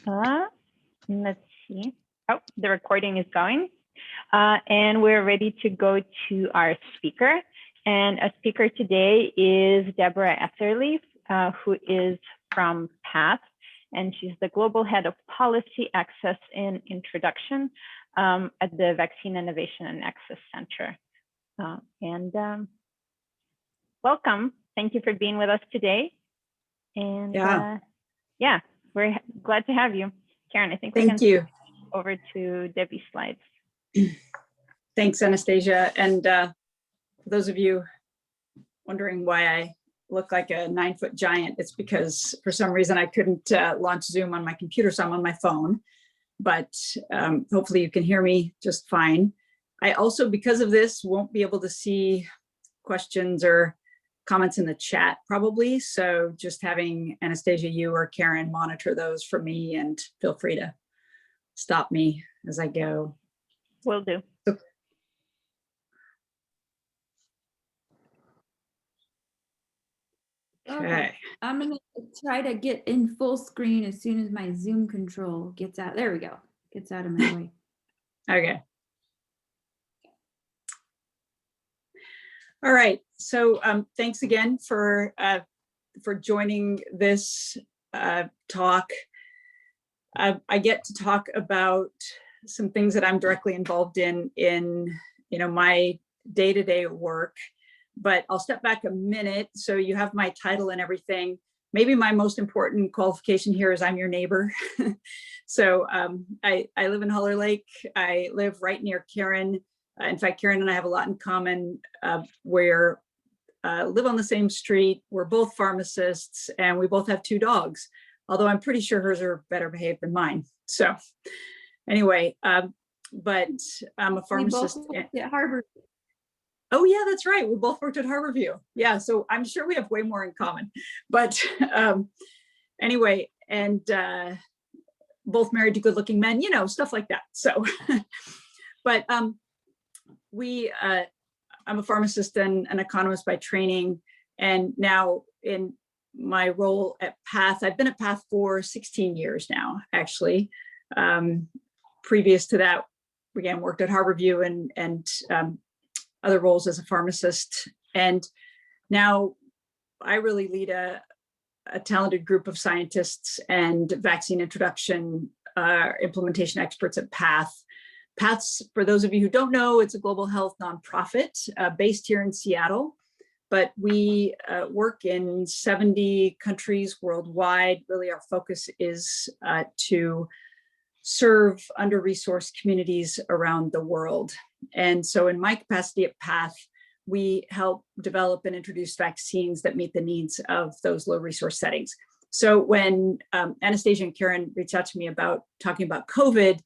Let's see. Oh, the recording is going. And we're ready to go to our speaker. And a speaker today is Deborah Atherly, who is from PATH, and she's the Global Head of Policy, Access, and Introduction at the Vaccine Innovation and Access Center. Welcome. Thank you for being with us today. And yeah, we're glad to have you. Karen, I think we can you. Over to Debbie's slides. Thanks, Anastasia. And for those of you wondering why I look like a 9-foot giant, it's because for some reason I couldn't launch Zoom on my computer, so I'm on my phone. But hopefully you can hear me just fine. I also, because of this, won't be able to see questions or comments in the chat probably. So just having Anastasia, you or Karen monitor those for me, and feel free to stop me as I go. Will do. Okay, I'm gonna try to get in full screen as soon as my Zoom control gets out. There we go. Gets out of my way. Okay. All right. So thanks again for joining this talk. I get to talk about some things that I'm directly involved in my day-to-day work. But I'll step back a minute. So you have my title and everything. Maybe my most important qualification here is I'm your neighbor. So I live in Holler Lake. I live right near Karen. In fact, Karen and I have a lot in common. We're live on the same street. We're both pharmacists, and we both have 2 dogs, although I'm pretty sure hers are better behaved than mine. So anyway, but I'm a pharmacist. We both worked at Harvard. Oh yeah, that's right. We both worked at Harborview. Yeah, so I'm sure we have way more in common. But anyway, and both married to good-looking men, stuff like that. So, but I'm a pharmacist and an economist by training, and now in my role at PATH, I've been at PATH for 16 years now, actually. Previous to that, again, worked at Harborview and other roles as a pharmacist. And now I really lead a talented group of scientists and vaccine introduction implementation experts at PATH. PATH, for those of you who don't know, it's a global health nonprofit based here in Seattle, but we work in 70 countries worldwide. Really, our focus is to serve under-resourced communities around the world. And so in my capacity at PATH, we help develop and introduce vaccines that meet the needs of those low resource settings. So when Anastasia and Karen reached out to me about talking about COVID,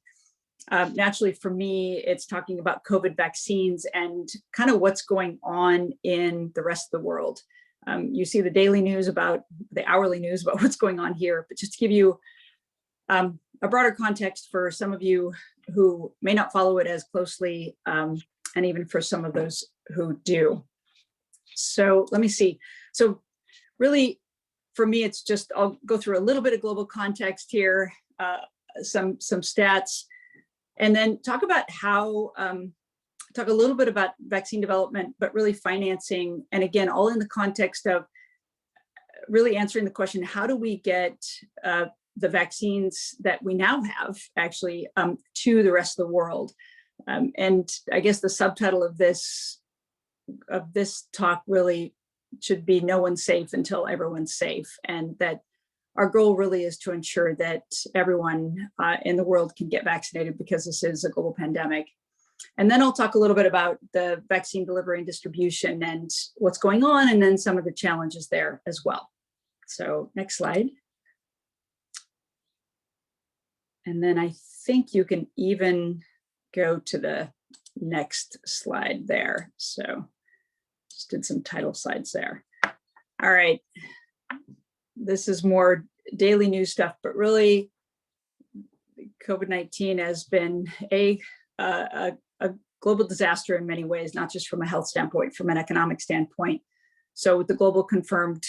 naturally for me, it's talking about COVID vaccines and kind of what's going on in the rest of the world. You see the daily news about, the hourly news about what's going on here, but just to give you a broader context for some of you who may not follow it as closely, and even for some of those who do. So let me see. So really, for me, it's just, I'll go through a little bit of global context here, some stats, and then talk about how, talk a little bit about vaccine development, but really financing, and again, all in the context of really answering the question, how do we get the vaccines that we now have actually to the rest of the world? And I guess the subtitle of this talk really should be "No one's safe until everyone's safe," and that our goal really is to ensure that everyone in the world can get vaccinated, because this is a global pandemic. And then I'll talk a little bit about the vaccine delivery and distribution and what's going on, and then some of the challenges there as well. So next slide. And then I think you can even go to the next slide there. So just did some title slides there. All right. This is more daily news stuff, but really COVID-19 has been a global disaster in many ways, not just from a health standpoint, from an economic standpoint. So with the global confirmed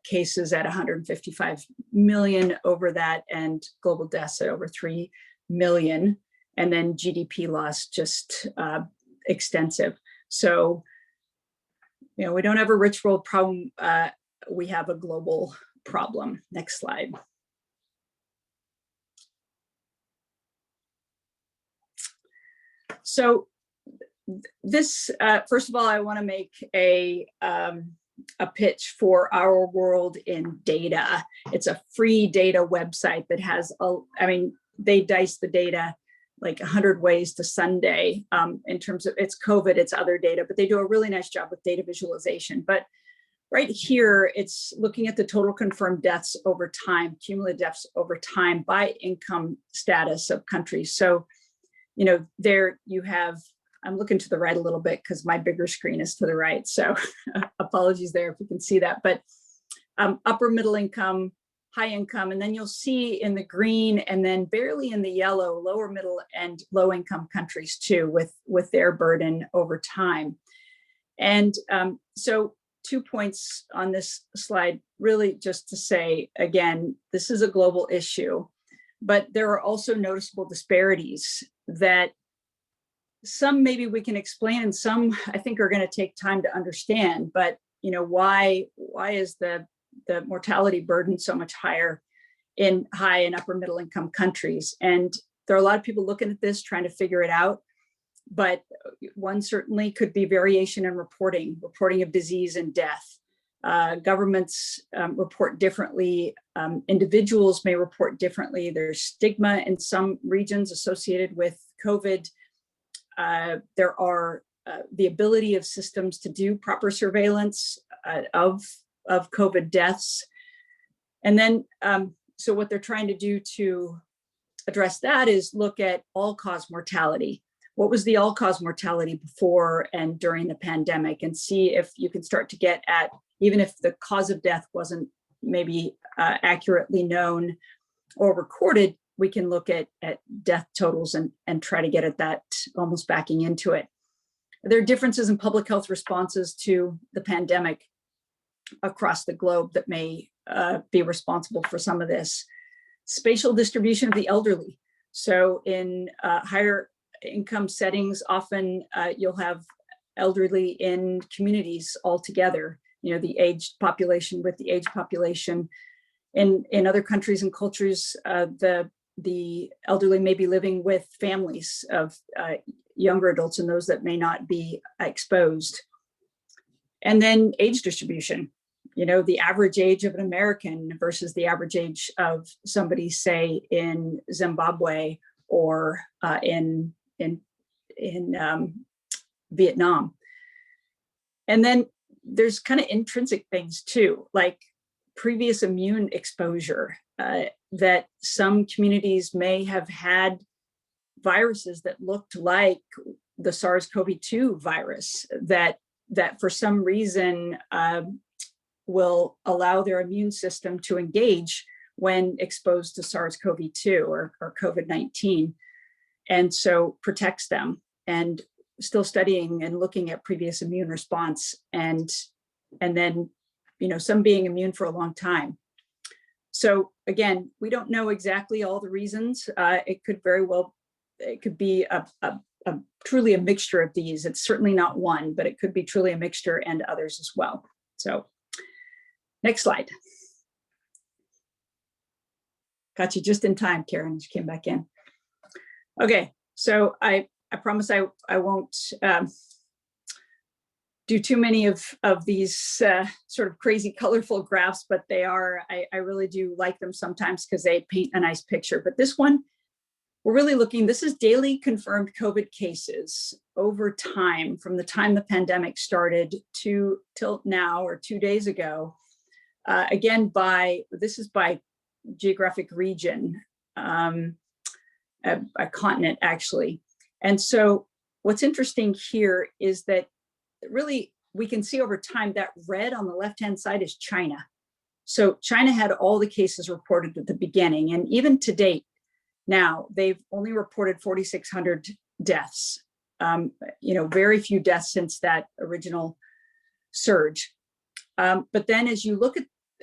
cases at 155 million over that, and global deaths at over 3 million, and then GDP loss just extensive. So, we don't have a rich world problem, we have a global problem. Next slide. So this, first of all, I want to make a pitch for Our World in Data. It's a free data website that has, they dice the data like 100 ways to Sunday in terms of it's COVID, it's other data, but they do a really nice job with data visualization. But right here, it's looking at the total confirmed deaths over time, cumulative deaths over time by income status of countries. So, there you have, I'm looking to the right a little bit because my bigger screen is to the right. So apologies there if you can see that, but upper middle income, high income, and then you'll see in the green and then barely in the yellow, lower middle and low income countries too, with their burden over time. And so 2 points on this slide, really just to say, again, this is a global issue, but there are also noticeable disparities that some maybe we can explain and some I think are going to take time to understand. But why is the mortality burden so much higher in high and upper middle income countries? And there are a lot of people looking at this trying to figure it out. But one certainly could be variation in reporting of disease and death. Governments report differently. Individuals may report differently. There's stigma in some regions associated with COVID. There are the ability of systems to do proper surveillance of COVID deaths. And then, so what they're trying to do to address that is look at all-cause mortality. What was the all-cause mortality before and during the pandemic, and see if you can start to get at, even if the cause of death wasn't maybe accurately known or recorded, we can look at death totals and try to get at that, almost backing into it. There are differences in public health responses to the pandemic across the globe that may be responsible for some of this. Spatial distribution of the elderly. So in higher income settings, often you'll have elderly in communities all together, the aged population with the aged population. In other countries and cultures, the elderly may be living with families of younger adults and those that may not be exposed. And then age distribution, the average age of an American versus the average age of somebody, say, in Zimbabwe or in Vietnam. And then there's kind of intrinsic things too, like previous immune exposure, that some communities may have had viruses that looked like the SARS-CoV-2 virus that for some reason will allow their immune system to engage when exposed to SARS-CoV-2 or COVID-19, and so protects them. And still studying and looking at previous immune response, and then some being immune for a long time. So again, we don't know exactly all the reasons. It could be a truly a mixture of these. It's certainly not one, but it could be truly a mixture and others as well. So next slide. Got you just in time, Karen, she came back in. Okay, so I promise I won't do too many of these sort of crazy, colorful graphs, but they are, I really do like them sometimes because they paint a nice picture. But this one, we're really looking, this is daily confirmed COVID cases over time, from the time the pandemic started till now, or 2 days ago. Again, this is by geographic region, a continent actually. And so what's interesting here is that really we can see over time that red on the left-hand side is China. So China had all the cases reported at the beginning, and even to date now, they've only reported 4,600 deaths. Very few deaths since that original surge. But then as you look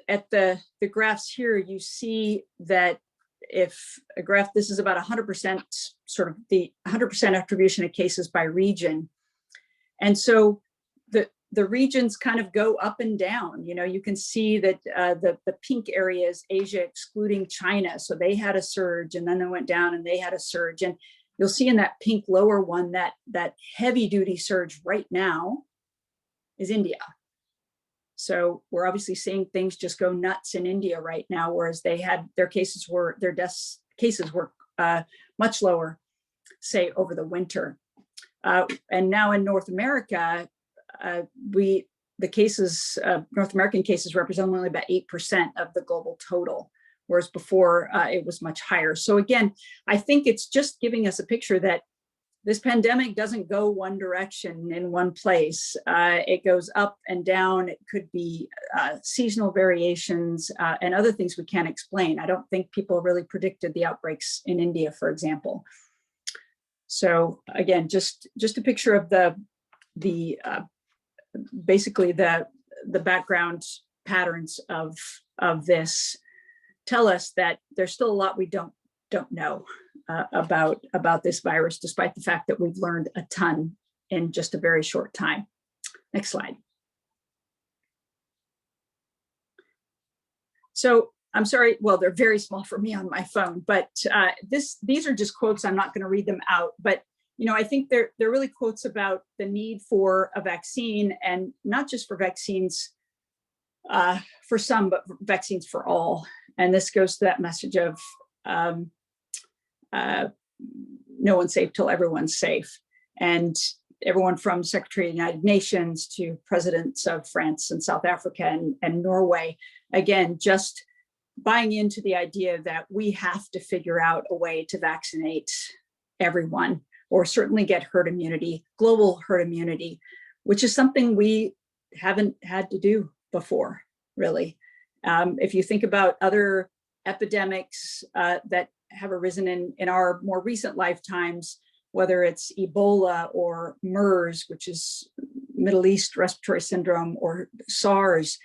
at the graphs here, you see that if a graph, this is about 100%, sort of the 100% attribution of cases by region. And so the regions kind of go up and down. You know, you can see that the pink area is Asia excluding China. So they had a surge and then they went down and they had a surge. And you'll see in that pink lower one that heavy duty surge right now is India. So we're obviously seeing things just go nuts in India right now, whereas their death cases were much lower, say over the winter. And now in North America, North American cases represent only about 8% of the global total, whereas before it was much higher. So again, I think it's just giving us a picture that this pandemic doesn't go one direction in one place. It goes up and down. It could be seasonal variations and other things we can't explain. I don't think people really predicted the outbreaks in India, for example. So again, just a picture of basically the background patterns of this tell us that there's still a lot we don't know about this virus, despite the fact that we've learned a ton in just a very short time. Next slide. So I'm sorry, well, they're very small for me on my phone, but these are just quotes. I'm not going to read them out, but you know, I think they're really quotes about the need for a vaccine, and not just for vaccines for some, but vaccines for all. And this goes to that message of no one's safe till everyone's safe. And everyone from Secretary of the United Nations to presidents of France and South Africa and Norway, again, just buying into the idea that we have to figure out a way to vaccinate everyone, or certainly get herd immunity, global herd immunity, which is something we haven't had to do before, really. If you think about other epidemics that have arisen in our more recent lifetimes, whether it's Ebola or MERS, which is Middle East Respiratory Syndrome, or SARS,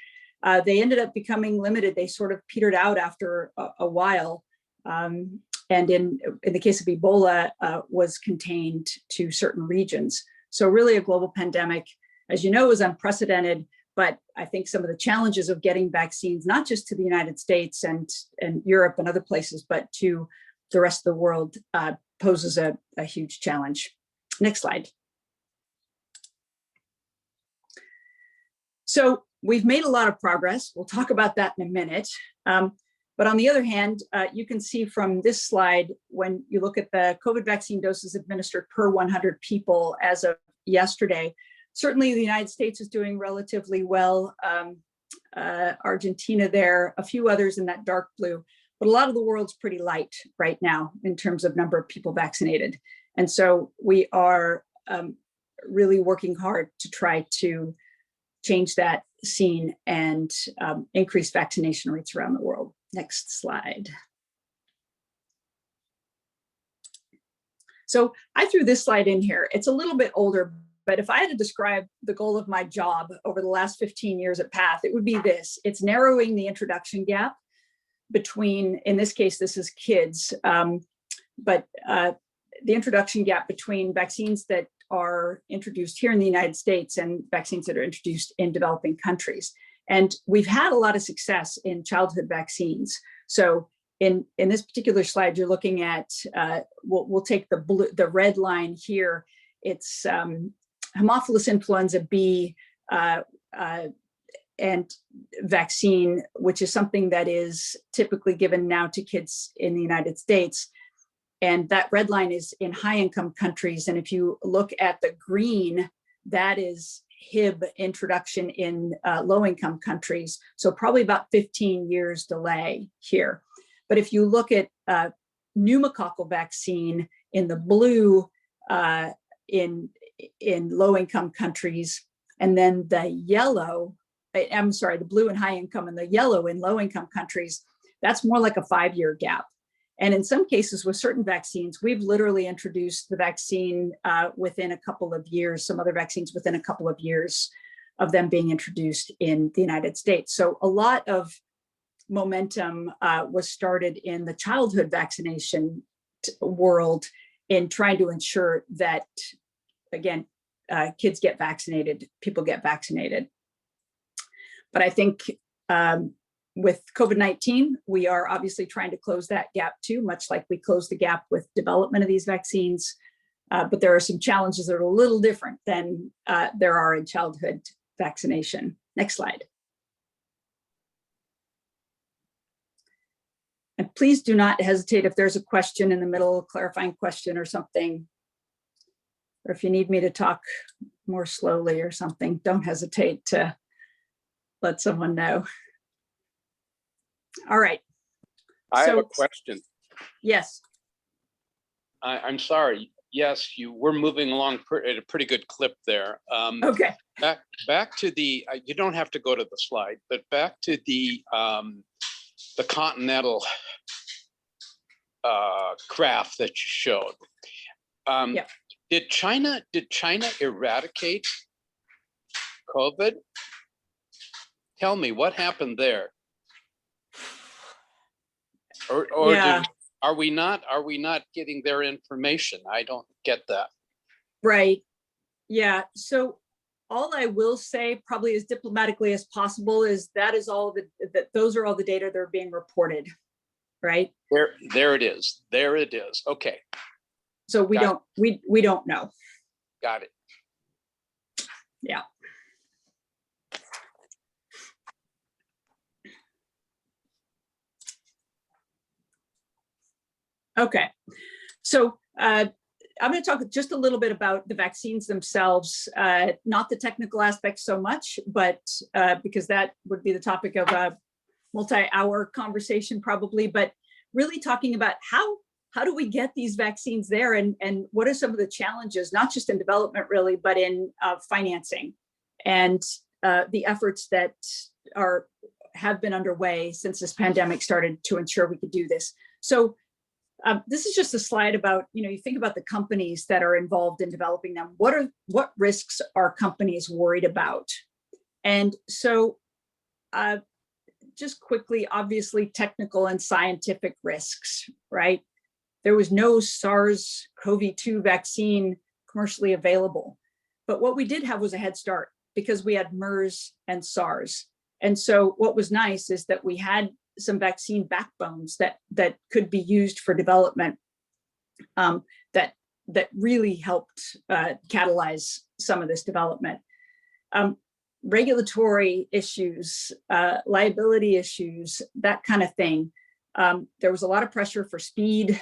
they ended up becoming limited. They sort of petered out after a while. And in the case of Ebola, was contained to certain regions. So really a global pandemic, as you know, is unprecedented. But I think some of the challenges of getting vaccines, not just to the United States and Europe and other places, but to the rest of the world, poses a huge challenge. Next slide. So we've made a lot of progress. We'll talk about that in a minute. But on the other hand, you can see from this slide, when you look at the COVID vaccine doses administered per 100 people as of yesterday, certainly the United States is doing relatively well. Argentina there, a few others in that dark blue, but a lot of the world's pretty light right now in terms of number of people vaccinated. And so we are really working hard to try to change that scene and increase vaccination rates around the world. Next slide. So I threw this slide in here. It's a little bit older, but if I had to describe the goal of my job over the last 15 years at PATH, it would be this. It's narrowing the introduction gap between, in this case, this is kids, but the introduction gap between vaccines that are introduced here in the United States and vaccines that are introduced in developing countries. And we've had a lot of success in childhood vaccines. So in this particular slide, you're looking at, we'll take the red line here. It's Haemophilus influenza B and vaccine, which is something that is typically given now to kids in the United States. And that red line is in high income countries. And if you look at the green, that is Hib introduction in low income countries. So probably about 15 years delay here. But if you look at pneumococcal vaccine in the blue in low income countries, and then the yellow, I'm sorry, the blue in high income and the yellow in low income countries, that's more like a 5-year gap. And in some cases with certain vaccines, we've literally introduced the vaccine within a couple of years, some other vaccines within a couple of years of them being introduced in the United States. So a lot of momentum was started in the childhood vaccination world in trying to ensure that, again, kids get vaccinated, people get vaccinated. But I think with COVID-19, we are obviously trying to close that gap too, much like we closed the gap with development of these vaccines. But there are some challenges that are a little different than there are in childhood vaccination. Next slide. And please do not hesitate if there's a question in the middle, a clarifying question or something, or if you need me to talk more slowly or something, don't hesitate to let someone know. All right. I have a question. Yes. I'm sorry. Yes, you were moving along at a pretty good clip there. Okay. Back to the, you don't have to go to the slide, but back to the continental graph that you showed. Yeah. Did China eradicate COVID? Tell me what happened there. Or Yeah. are we not getting their information? I don't get that. Right. Yeah. So all I will say, probably as diplomatically as possible, is that is all that those are all the data that are being reported. Right. There it is. There it is. Okay. So we don't know. Got it. Yeah. Okay. So I'm going to talk just a little bit about the vaccines themselves, not the technical aspects so much, but because that would be the topic of a multi-hour conversation probably, but really talking about how do we get these vaccines there, and what are some of the challenges, not just in development really, but in financing, and the efforts that have been underway since this pandemic started to ensure we could do this. So this is just a slide about, you think about the companies that are involved in developing them. What risks are companies worried about? And so just quickly, obviously technical and scientific risks, right? There was no SARS-CoV-2 vaccine commercially available. But what we did have was a head start because we had MERS and SARS. And so what was nice is that we had some vaccine backbones that could be used for development that really helped catalyze some of this development. Regulatory issues, liability issues, that kind of thing. There was a lot of pressure for speed,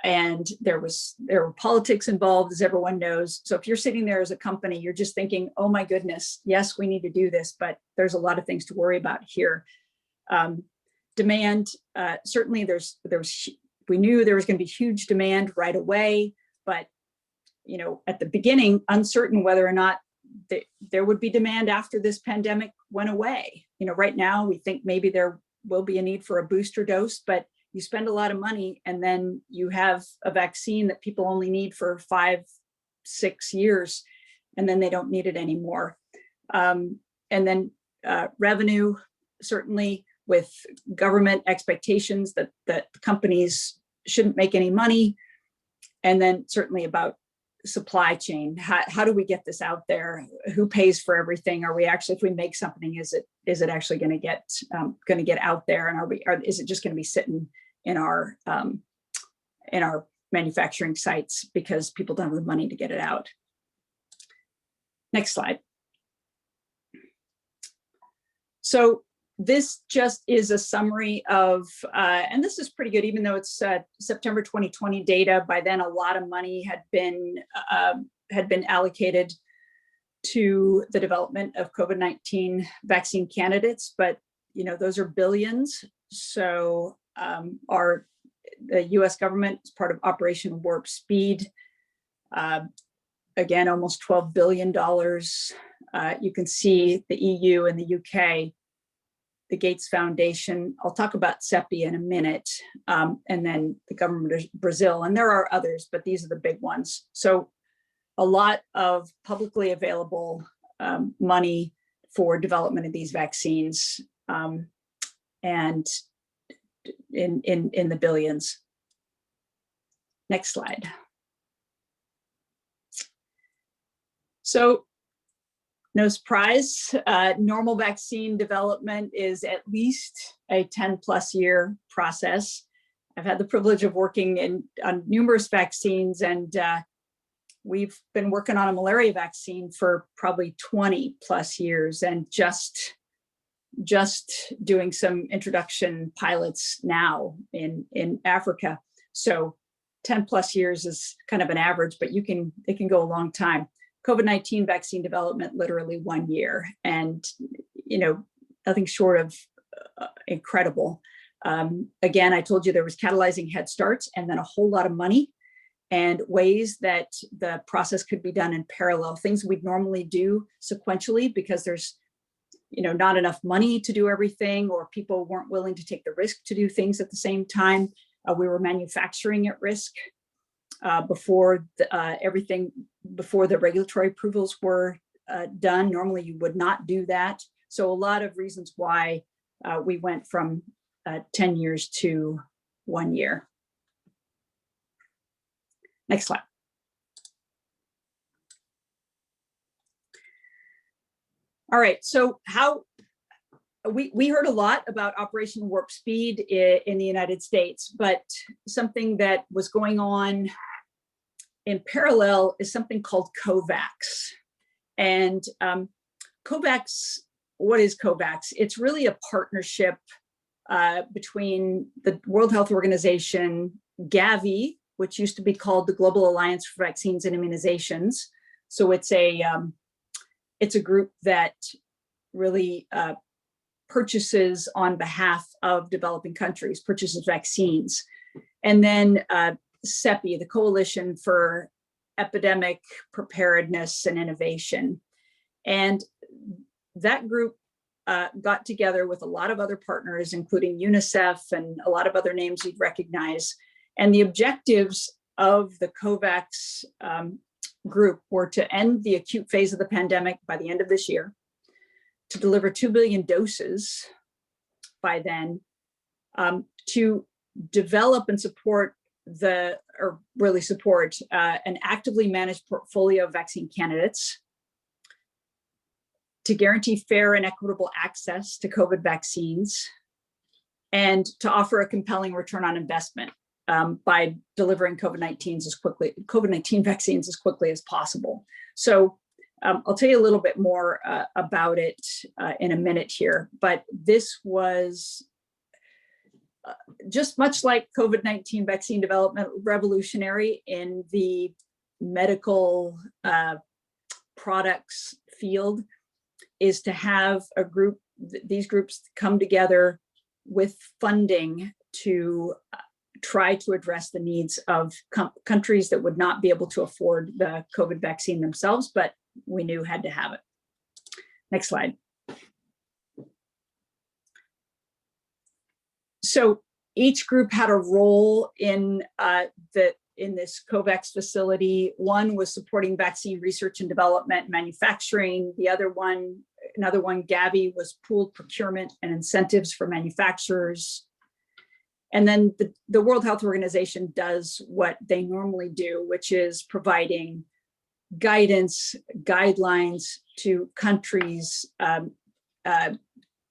and there were politics involved, as everyone knows. So if you're sitting there as a company, you're just thinking, oh my goodness, yes, we need to do this, but there's a lot of things to worry about here. Demand, certainly we knew there was going to be huge demand right away, but at the beginning, uncertain whether or not there would be demand after this pandemic went away. Right now we think maybe there will be a need for a booster dose, but you spend a lot of money and then you have a vaccine that people only need for 5-6 years, and then they don't need it anymore. And then revenue, certainly with government expectations that companies shouldn't make any money. And then certainly about supply chain. How do we get this out there? Who pays for everything? Are we actually, if we make something, is it actually going to get out there? And is it just going to be sitting in our manufacturing sites because people don't have the money to get it out? Next slide. So this just is a summary of, and this is pretty good, even though it's September 2020 data. By then, a lot of money had been allocated to the development of COVID-19 vaccine candidates, but those are billions. So the U.S. government is part of Operation Warp Speed. Again, almost $12 billion. You can see the EU and the UK, the Gates Foundation. I'll talk about CEPI in a minute, and then the government of Brazil. And there are others, but these are the big ones. So a lot of publicly available money for development of these vaccines, and in the billions. Next slide. So no surprise, normal vaccine development is at least a 10+ year process. I've had the privilege of working on numerous vaccines, and we've been working on a malaria vaccine for probably 20+ years, and just doing some introduction pilots now in Africa. So 10+ years is kind of an average, but it can go a long time. COVID-19 vaccine development, literally 1 year, and nothing short of incredible. Again, I told you there was catalyzing head starts, and then a whole lot of money and ways that the process could be done in parallel, things we'd normally do sequentially because there's not enough money to do everything, or people weren't willing to take the risk to do things at the same time. We were manufacturing at risk before the regulatory approvals were done. Normally you would not do that. So a lot of reasons why we went from 10 years to 1 year. Next slide. All right, so we heard a lot about Operation Warp Speed in the United States, but something that was going on in parallel is something called kovacs. And kovacs, what is kovacs? It's really a partnership between the World Health Organization, Gavi, which used to be called the Global Alliance for Vaccines and Immunizations. So it's a group that really purchases on behalf of developing countries, purchases vaccines. And then CEPI, the Coalition for Epidemic Preparedness and Innovation. And that group got together with a lot of other partners, including UNICEF and a lot of other names you'd recognize. And the objectives of the COVAX group were to end the acute phase of the pandemic by the end of this year, to deliver 2 billion doses by then, to develop and support an actively managed portfolio of vaccine candidates, to guarantee fair and equitable access to COVID vaccines, and to offer a compelling return on investment by delivering COVID-19 vaccines as quickly as possible. So I'll tell you a little bit more about it in a minute here, but this was just much like COVID-19 vaccine development, revolutionary in the medical products field, is to have a group, these groups come together with funding to try to address the needs of countries that would not be able to afford the COVID vaccine themselves, but we knew had to have it. Next slide. So each group had a role in this COVAX facility. One was supporting vaccine research and development, manufacturing. Another one, Gavi, was pooled procurement and incentives for manufacturers. And then the World Health Organization does what they normally do, which is providing guidance, guidelines to countries,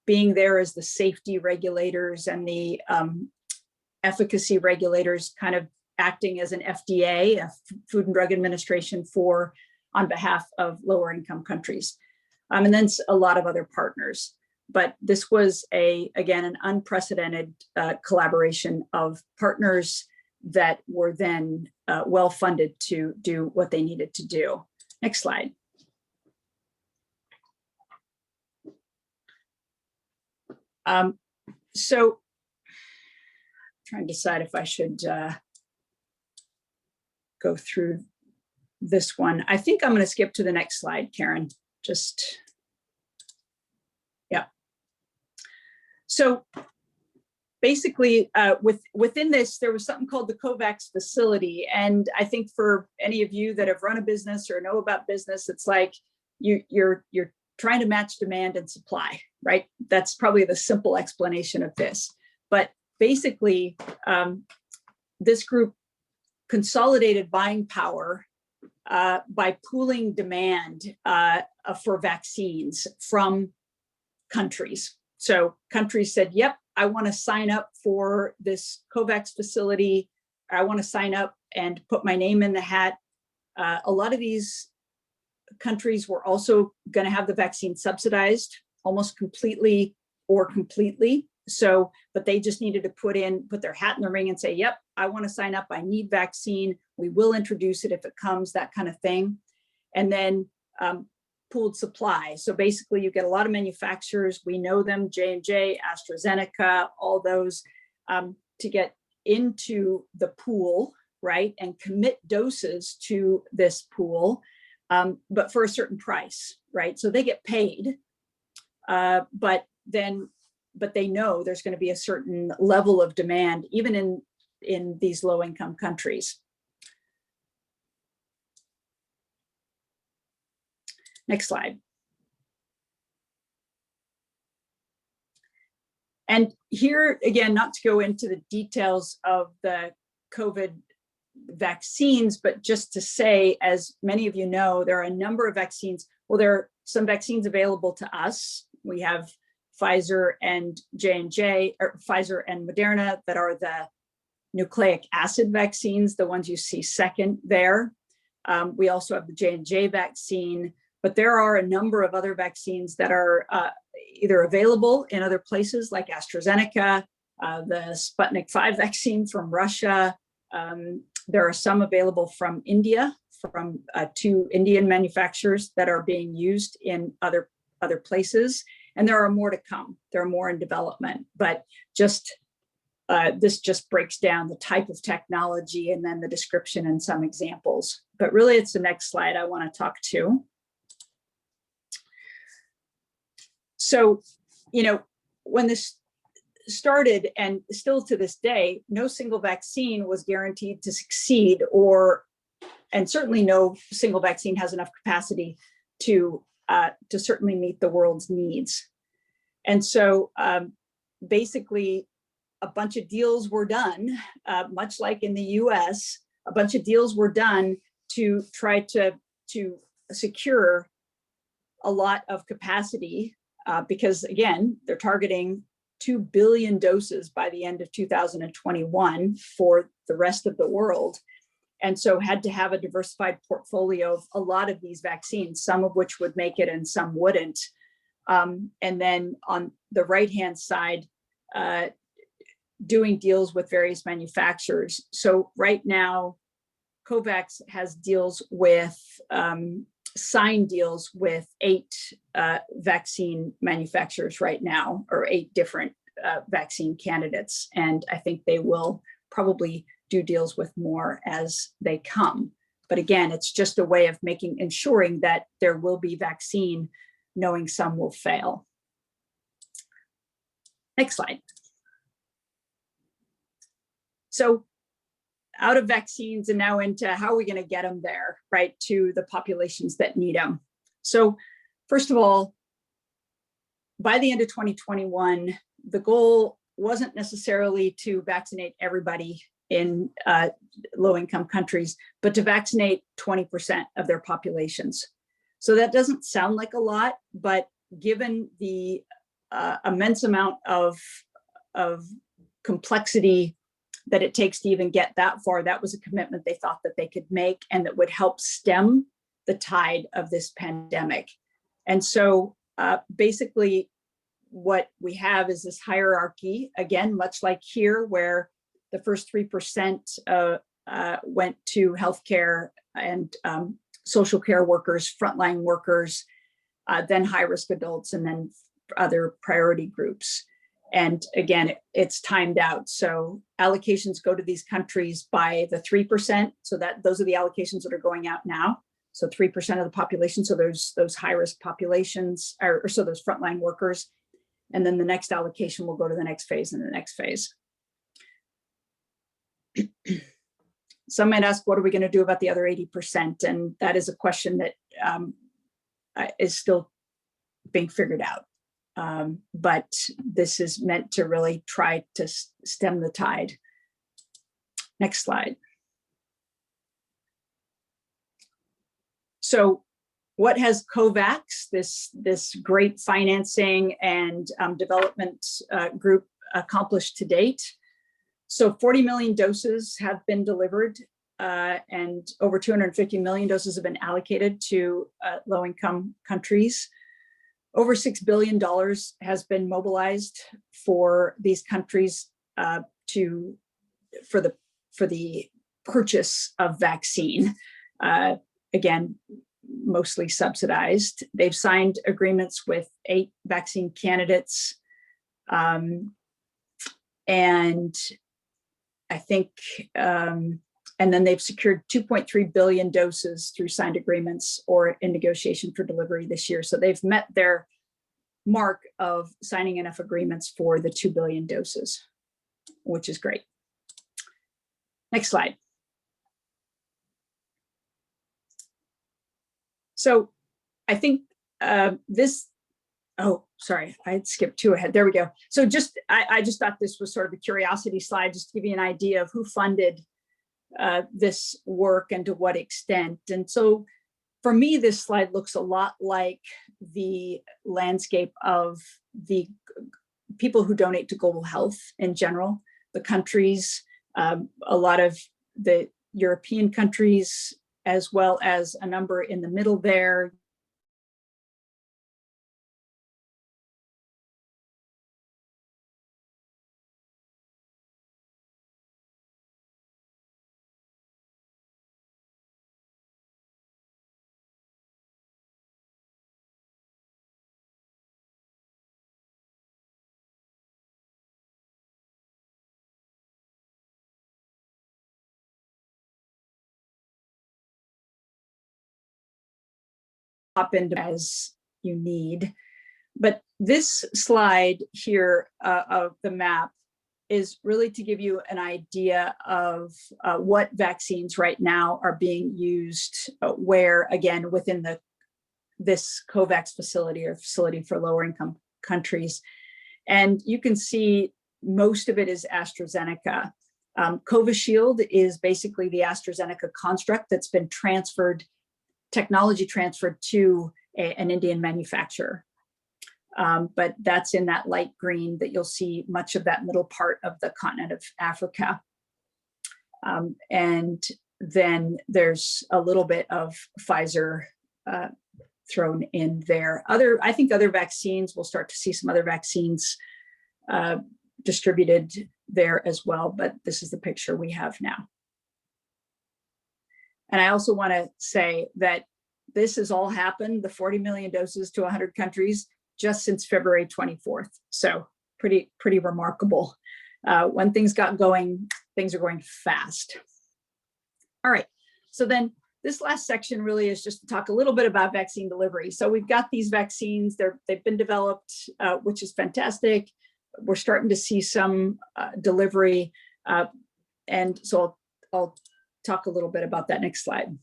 being there as the safety regulators and the efficacy regulators, kind of acting as an FDA, a Food and Drug Administration, on behalf of lower income countries. And then a lot of other partners. But this was again, an unprecedented collaboration of partners that were then well funded to do what they needed to do. Next slide. So trying to decide if I should go through this one. I think I'm going to skip to the next slide, Karen. Yeah. So basically, within this, there was something called the COVAX facility. And I think for any of you that have run a business or know about business, it's like you're trying to match demand and supply, right? That's probably the simple explanation of this. But basically, this group consolidated buying power by pooling demand for vaccines from countries. So countries said, yep, I want to sign up for this COVAX facility. I want to sign up and put my name in the hat. A lot of these countries were also going to have the vaccine subsidized almost completely or completely. So, but they just needed to put their hat in the ring and say, yep, I want to sign up. I need vaccine. We will introduce it if it comes, that kind of thing. And then pooled supply. So basically you get a lot of manufacturers, we know them, J&J, AstraZeneca, all those to get into the pool, right? And commit doses to this pool, but for a certain price, right? So they get paid, but they know there's going to be a certain level of demand, even in these low income countries. Next slide. And here, again, not to go into the details of the COVID vaccines, but just to say, as many of you know, there are a number of vaccines. Well, there are some vaccines available to us. We have Pfizer and J&J, or Pfizer and Moderna, that are the nucleic acid vaccines, the ones you see second there. We also have the J&J vaccine, but there are a number of other vaccines that are either available in other places like AstraZeneca, the Sputnik 5 vaccine from Russia. There are some available from India, from 2 Indian manufacturers that are being used in other places. And there are more to come. There are more in development, but just this just breaks down the type of technology and then the description and some examples. But really it's the next slide I want to talk to. So, you know, when this started, and still to this day, no single vaccine was guaranteed to succeed, and certainly no single vaccine has enough capacity to certainly meet the world's needs. And so basically a bunch of deals were done, much like in the US, a bunch of deals were done to try to secure a lot of capacity because again, they're targeting 2 billion doses by the end of 2021 for the rest of the world. And so had to have a diversified portfolio of a lot of these vaccines, some of which would make it and some wouldn't. And then on the right-hand side, doing deals with various manufacturers. So right now, COVAX has deals with, signed deals with 8 vaccine manufacturers right now, or 8 different vaccine candidates. And I think they will probably do deals with more as they come. But again, it's just a way of ensuring that there will be vaccine, knowing some will fail. Next slide. So out of vaccines and now into how are we going to get them there, right, to the populations that need them. So first of all, by the end of 2021, the goal wasn't necessarily to vaccinate everybody in low-income countries, but to vaccinate 20% of their populations. So that doesn't sound like a lot, but given the immense amount of complexity that it takes to even get that far, that was a commitment they thought that they could make and that would help stem the tide of this pandemic. And so basically what we have is this hierarchy, again, much like here, where the first 3% went to healthcare and social care workers, frontline workers, then high-risk adults, and then other priority groups. And again, it's timed out. So allocations go to these countries by the 3%. So those are the allocations that are going out now. So 3% of the population. So there's those high-risk populations, or so those frontline workers. And then the next allocation will go to the next phase and the next phase. Some might ask, what are we going to do about the other 80%? And that is a question that is still being figured out. But this is meant to really try to stem the tide. Next slide. So what has COVAX, this great financing and development group, accomplished to date? So 40 million doses have been delivered, and over 250 million doses have been allocated to low-income countries. Over $6 billion has been mobilized for these countries for the purchase of vaccine. Again, mostly subsidized. They've signed agreements with 8 vaccine candidates. And I think, and then they've secured 2.3 billion doses through signed agreements or in negotiation for delivery this year. So they've met their mark of signing enough agreements for the 2 billion doses, which is great. Next slide. So I think oh, sorry, I had skipped 2 ahead. There we go. So I just thought this was sort of a curiosity slide, just to give you an idea of who funded this work and to what extent. And so for me, this slide looks a lot like the landscape of the people who donate to global health in general, the countries, a lot of the European countries, as well as a number in the middle there. Hop into as you need. But this slide here of the map is really to give you an idea of what vaccines right now are being used where, again, within this COVAX facility or facility for lower income countries. And you can see most of it is AstraZeneca. Covishield is basically the AstraZeneca construct that's been transferred, technology transferred to an Indian manufacturer. But that's in that light green that you'll see much of that middle part of the continent of Africa. And then there's a little bit of Pfizer thrown in there. I think other vaccines, we'll start to see some other vaccines distributed there as well, but this is the picture we have now. And I also want to say that this has all happened, the 40 million doses to 100 countries, just since February 24th. So pretty remarkable. When things got going, things are going fast. All right, so then this last section really is just to talk a little bit about vaccine delivery. So we've got these vaccines, they've been developed, which is fantastic. We're starting to see some delivery. And so I'll talk a little bit about that. Next slide.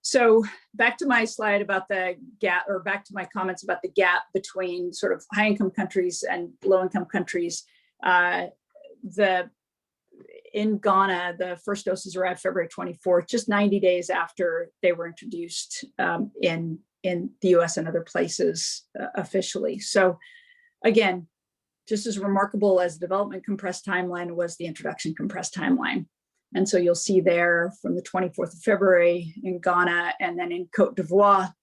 So back to my slide about the gap, or back to my comments about the gap between sort of high income countries and low income countries. In Ghana, the first doses arrived February 24th, just 90 days after they were introduced in the US and other places officially. So again, just as remarkable as the development compressed timeline was the introduction compressed timeline. And so you'll see there from the 24th of February in Ghana, and then in Cote d'Ivoire,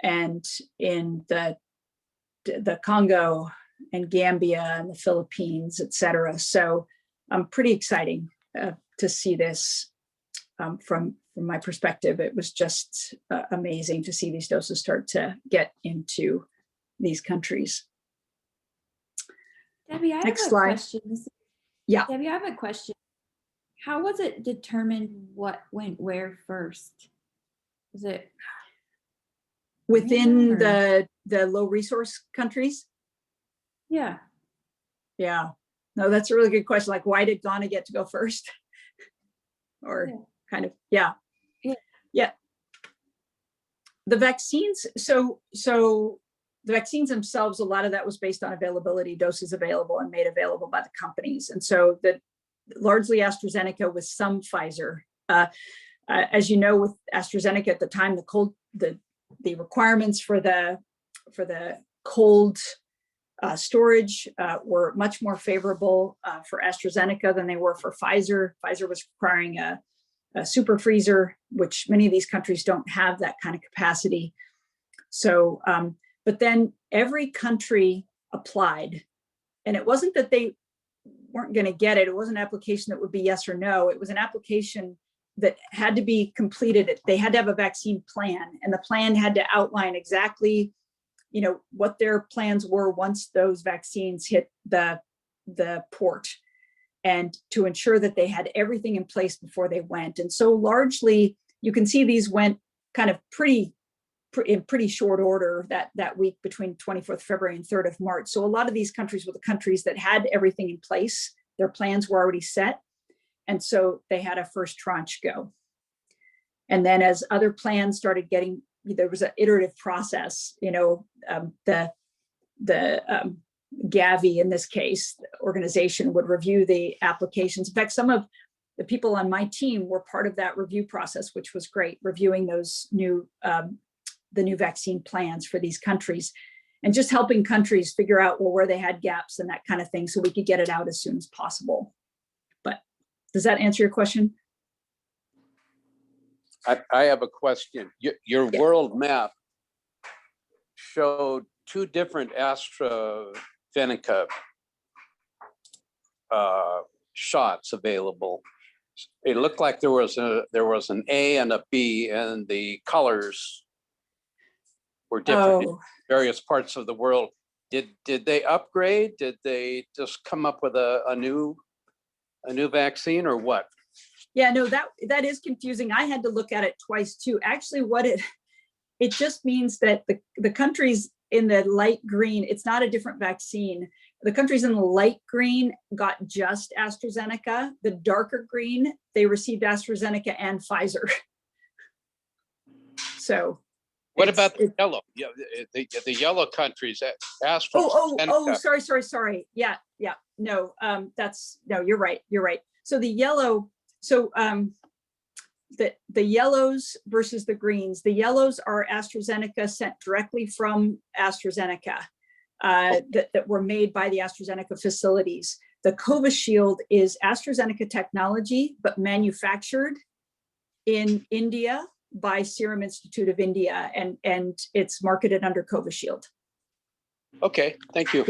and in the Congo and Gambia and the Philippines, et cetera. So pretty exciting to see this from my perspective. It was just amazing to see these doses start to get into these countries. Debbie, I Next have a slide. question. Yeah. Debbie, I have a question. How was it determined what went where first? Was it within random, the low resource countries? Yeah. Yeah. No, that's a really good question. Like, why did Ghana get to go first? Or kind of, yeah. Yeah. Yeah. The vaccines, so the vaccines themselves, a lot of that was based on availability, doses available and made available by the companies. And so largely AstraZeneca with some Pfizer. As you know, with AstraZeneca at the time, the requirements for the cold storage were much more favorable for AstraZeneca than they were for Pfizer. Pfizer was requiring a super freezer, which many of these countries don't have that kind of capacity. So, but then every country applied, and it wasn't that they weren't going to get it. It wasn't an application that would be yes or no. It was an application that had to be completed. They had to have a vaccine plan, and the plan had to outline exactly, what their plans were once those vaccines hit the port, and to ensure that they had everything in place before they went. And so largely, you can see these went kind of in pretty short order that week between 24th February and 3rd of March. So a lot of these countries were the countries that had everything in place. Their plans were already set. And so they had a first tranche go. And then as other plans started getting, there was an iterative process, the Gavi, in this case, the organization would review the applications. In fact, some of the people on my team were part of that review process, which was great, reviewing those the new vaccine plans for these countries, and just helping countries figure out, where they had gaps and that kind of thing, so we could get it out as soon as possible. But does that answer your question? I have a question. Your Yeah. world map showed two different AstraZeneca shots available. It looked like there was an A and a B, and the colors were different in various parts of the world. Did they upgrade? Did they just come up with a new vaccine, or what? Yeah, no, that is confusing. I had to look at it twice too. Actually, what it just means that the countries in the light green, it's not a different vaccine. The countries in the light green got just AstraZeneca. The darker green, they received AstraZeneca and Pfizer. So. What about the yellow? Yeah, the yellow countries, AstraZeneca. Sorry. Yeah. No, you're right. So the yellow, the yellows versus the greens. The yellows are AstraZeneca sent directly from AstraZeneca that were made by the AstraZeneca facilities. The Covishield is AstraZeneca technology, but manufactured in India by Serum Institute of India, and it's marketed under Covishield. Okay, thank you.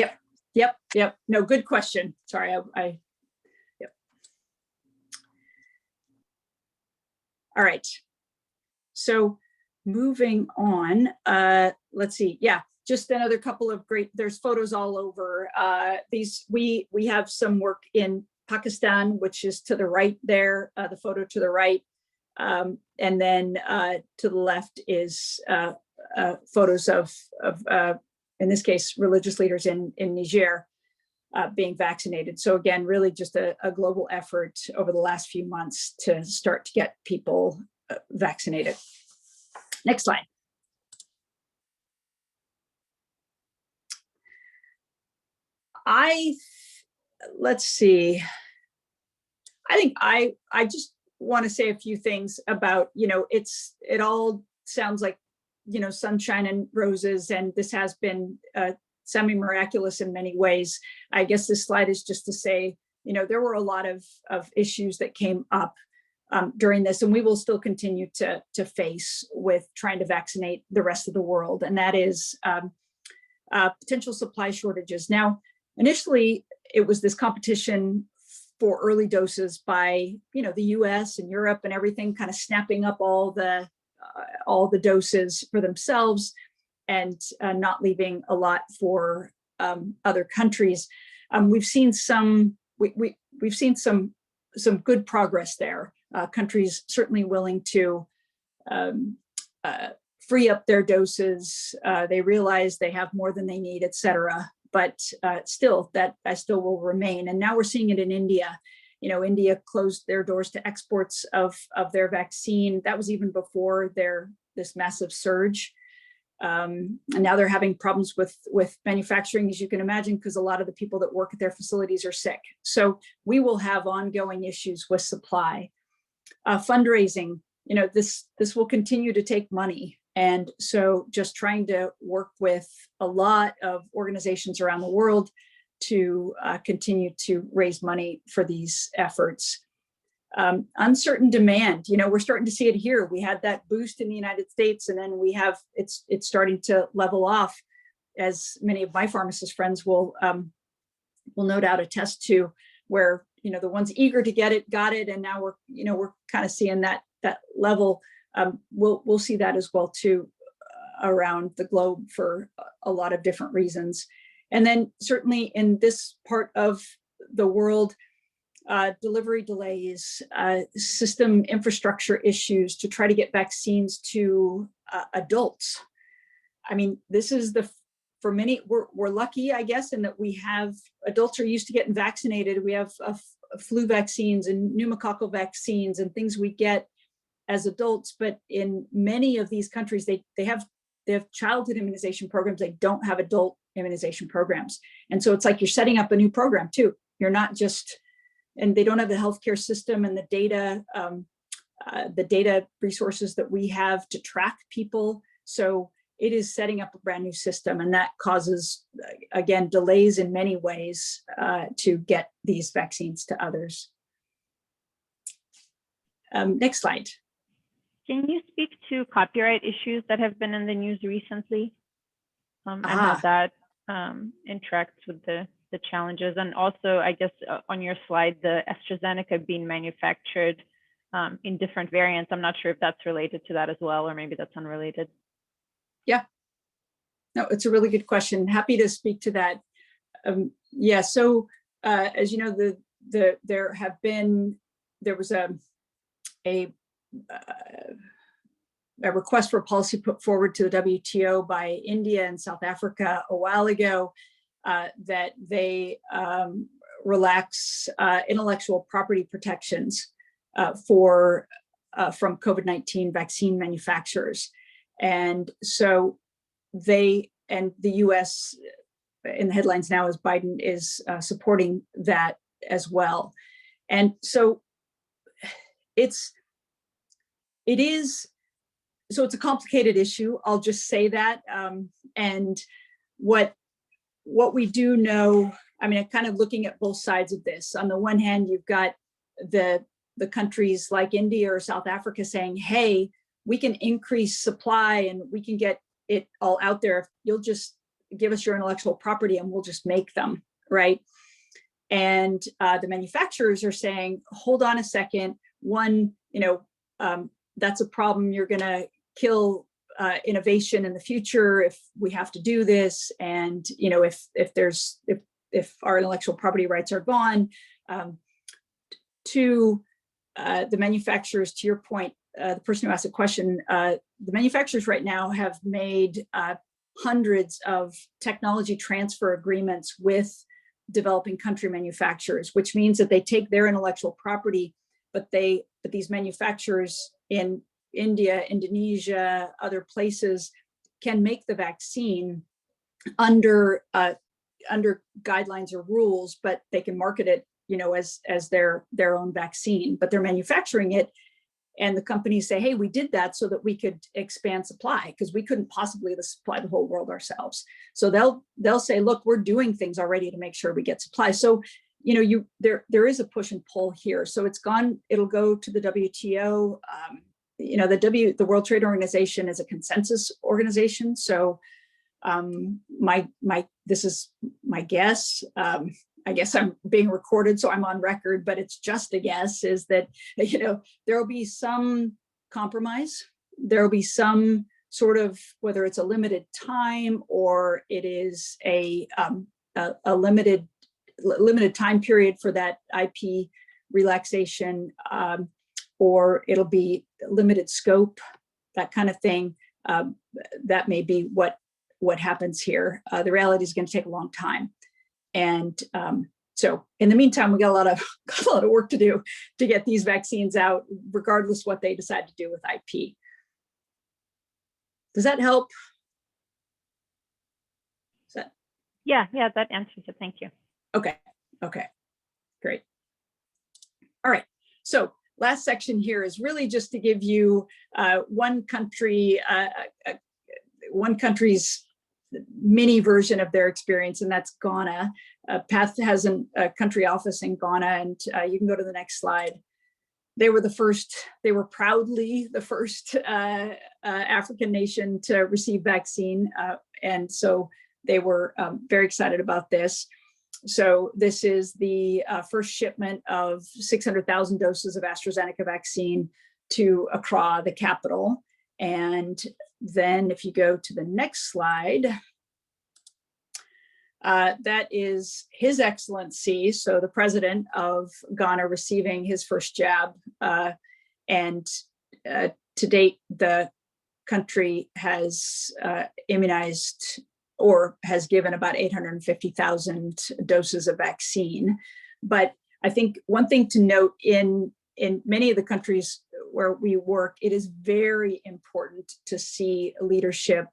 Yep. No, good question. Sorry, yep. All right. So moving on, let's see. Yeah, just another couple of there's photos all over. We have some work in Pakistan, which is to the right there, the photo to the right. And then to the left is photos of in this case, religious leaders in Niger being vaccinated. So again, really just a global effort over the last few months to start to get people vaccinated. Next slide. Let's see. I think I just want to say a few things about, it all sounds like, sunshine and roses, and this has been semi-miraculous in many ways. I guess this slide is just to say, there were a lot of issues that came up during this, and we will still continue to face with trying to vaccinate the rest of the world, and that is potential supply shortages. Now, initially, it was this competition for early doses by, the US and Europe and everything, kind of snapping up all the doses for themselves and not leaving a lot for other countries. We've seen some good progress there. Countries certainly willing to free up their doses. They realize they have more than they need, et cetera. But still, that still will remain. And now we're seeing it in India. India closed their doors to exports of their vaccine. That was even before this massive surge. And now they're having problems with manufacturing, as you can imagine, because a lot of the people that work at their facilities are sick. So we will have ongoing issues with supply. Fundraising, this will continue to take money. And so just trying to work with a lot of organizations around the world to continue to raise money for these efforts. Uncertain demand, we're starting to see it here. We had that boost in the United States, and then it's starting to level off, as many of my pharmacist friends will no doubt attest to, where the ones eager to get it got it, and now we're kind of seeing that level. We'll see that as well too around the globe for a lot of different reasons. And then certainly in this part of the world, delivery delays, system infrastructure issues to try to get vaccines to adults. I mean, this is for many, we're lucky, I guess, in that adults are used to getting vaccinated. We have flu vaccines and pneumococcal vaccines and things we get as adults, but in many of these countries, they have childhood immunization programs. They don't have adult immunization programs. And so it's like you're setting up a new program too. You're not just, and they don't have the healthcare system and the data resources that we have to track people. So it is setting up a brand new system, and that causes, again, delays in many ways to get these vaccines to others. Next slide. Can you speak to copyright issues that have been in the news recently, and how that interacts with the challenges? And also, I guess on your slide, the AstraZeneca being manufactured in different variants. I'm not sure if that's related to that as well, or maybe that's unrelated. Yeah. No, it's a really good question. Happy to speak to that. Yeah. So as you know, there was a request for policy put forward to the WTO by India and South Africa a while ago that they relax intellectual property protections from COVID-19 vaccine manufacturers. And so the US in the headlines now, as Biden is supporting that as well. And so it's a complicated issue. I'll just say that. And what we do know, I mean, kind of looking at both sides of this. On the one hand, you've got the countries like India or South Africa saying, hey, we can increase supply and we can get it all out there if you'll just give us your intellectual property and we'll just make them, right? And the manufacturers are saying, hold on a second. One, that's a problem. You're going to kill innovation in the future if we have to do this. And if our intellectual property rights are gone. To the manufacturers, to your point, the person who asked the question, the manufacturers right now have made hundreds of technology transfer agreements with developing country manufacturers, which means that they take their intellectual property, but these manufacturers in India, Indonesia, other places can make the vaccine under guidelines or rules, but they can market it, as their own vaccine, but they're manufacturing it. And the companies say, hey, we did that so that we could expand supply because we couldn't possibly supply the whole world ourselves. So they'll say, look, we're doing things already to make sure we get supply. So, there is a push and pull here. So it'll go to the WTO. The World Trade Organization is a consensus organization. So this is my guess. I guess I'm being recorded, so I'm on record, but it's just a guess, is that, there'll be some compromise. There'll be some sort of, whether it's a limited time or it is a limited time period for that IP relaxation, or it'll be limited scope, that kind of thing. That may be what happens here. The reality is going to take a long time. And So in the meantime, we got a lot of work to do to get these vaccines out, regardless what they decide to do with IP. Does that help? Yeah, that answers it. Thank you. Okay, great. All right, so last section here is really just to give you one country's mini version of their experience, and that's Ghana. PATH has a country office in Ghana, and you can go to the next slide. They were proudly the first African nation to receive vaccine, and so they were very excited about this. So this is the first shipment of 600,000 doses of AstraZeneca vaccine to Accra, the capital. And then if you go to the next slide, that is His Excellency, so the president of Ghana, receiving his first jab. And to date, the country has immunized or has given about 850,000 doses of vaccine. But I think one thing to note, in many of the countries where we work, it is very important to see leadership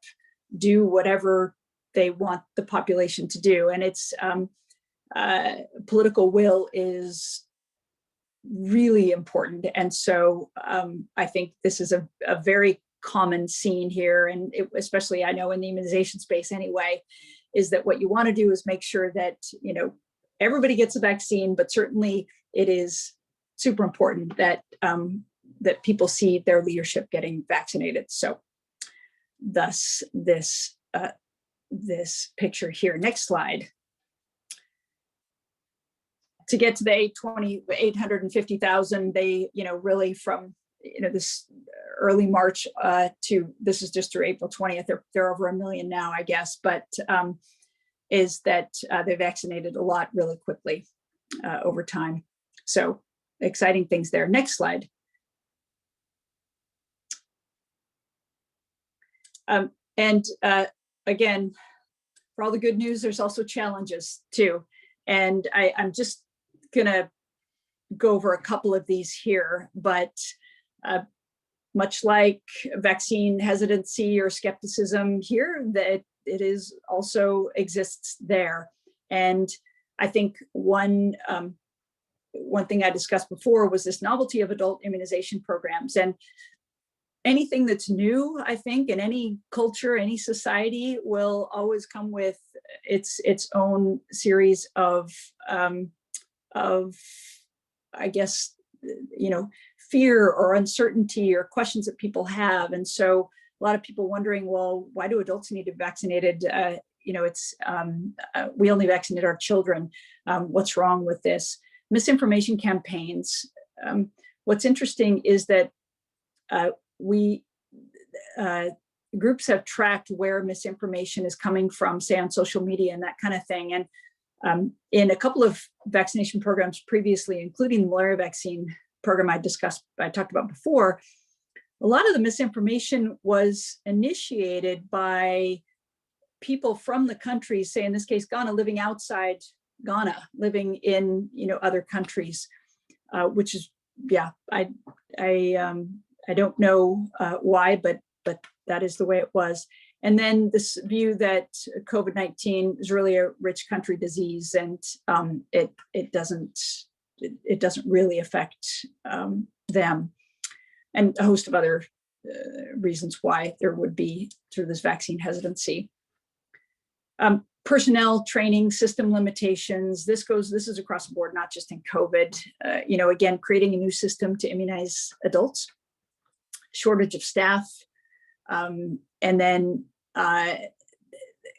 do whatever they want the population to do. And it's political will is really important. And so I think this is a very common scene here, and especially I know in the immunization space anyway, is that what you want to do is make sure that everybody gets a vaccine, but certainly it is super important that that people see their leadership getting vaccinated. So thus this picture here. Next slide. To get to the 850,000, they really from this early March to this is just through April 20th. They're over 1 million now, I guess, but is that they vaccinated a lot really quickly over time. So exciting things there. Next slide. And again, for all the good news, there's also challenges too. And I'm just gonna go over a couple of these here, but much like vaccine hesitancy or skepticism here, that it is also exists there. And I think one thing I discussed before was this novelty of adult immunization programs. And anything that's new, I think, in any culture, any society, will always come with its own series of I guess, fear or uncertainty or questions that people have. And so a lot of people wondering, well, why do adults need to be vaccinated? We only vaccinate our children. What's wrong with this? Misinformation campaigns. What's interesting is that groups have tracked where misinformation is coming from, say on social media and that kind of thing. And in a couple of vaccination programs previously, including the malaria vaccine program I talked about before, a lot of the misinformation was initiated by people from the country, say in this case, Ghana, living outside Ghana, living in other countries, which is, yeah, I don't know why, but that is the way it was. And then this view that COVID-19 is really a rich country disease, and it doesn't really affect them, and a host of other reasons why there would be through this vaccine hesitancy. Personnel training, system limitations. This is across the board, not just in COVID. Again, creating a new system to immunize adults, shortage of staff, and then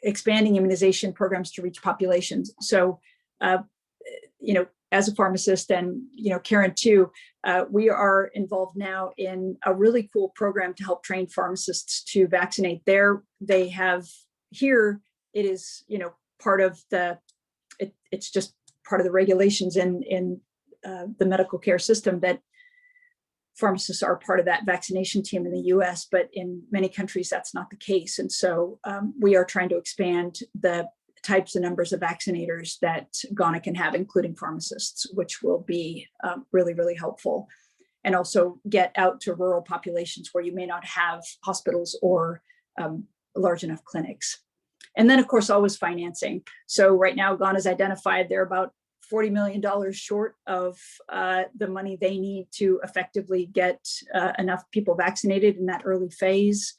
expanding immunization programs to reach populations. So, as a pharmacist, and Karen too, we are involved now in a really cool program to help train pharmacists to vaccinate. They have here, it is part of it's just part of the regulations in the medical care system that pharmacists are part of that vaccination team in the US, but in many countries that's not the case. And so we are trying to expand the types and numbers of vaccinators that Ghana can have, including pharmacists, which will be really, really helpful. And also get out to rural populations where you may not have hospitals or large enough clinics. And then, of course, always financing. So right now, Ghana's identified they're about $40 million short of the money they need to effectively get enough people vaccinated in that early phase.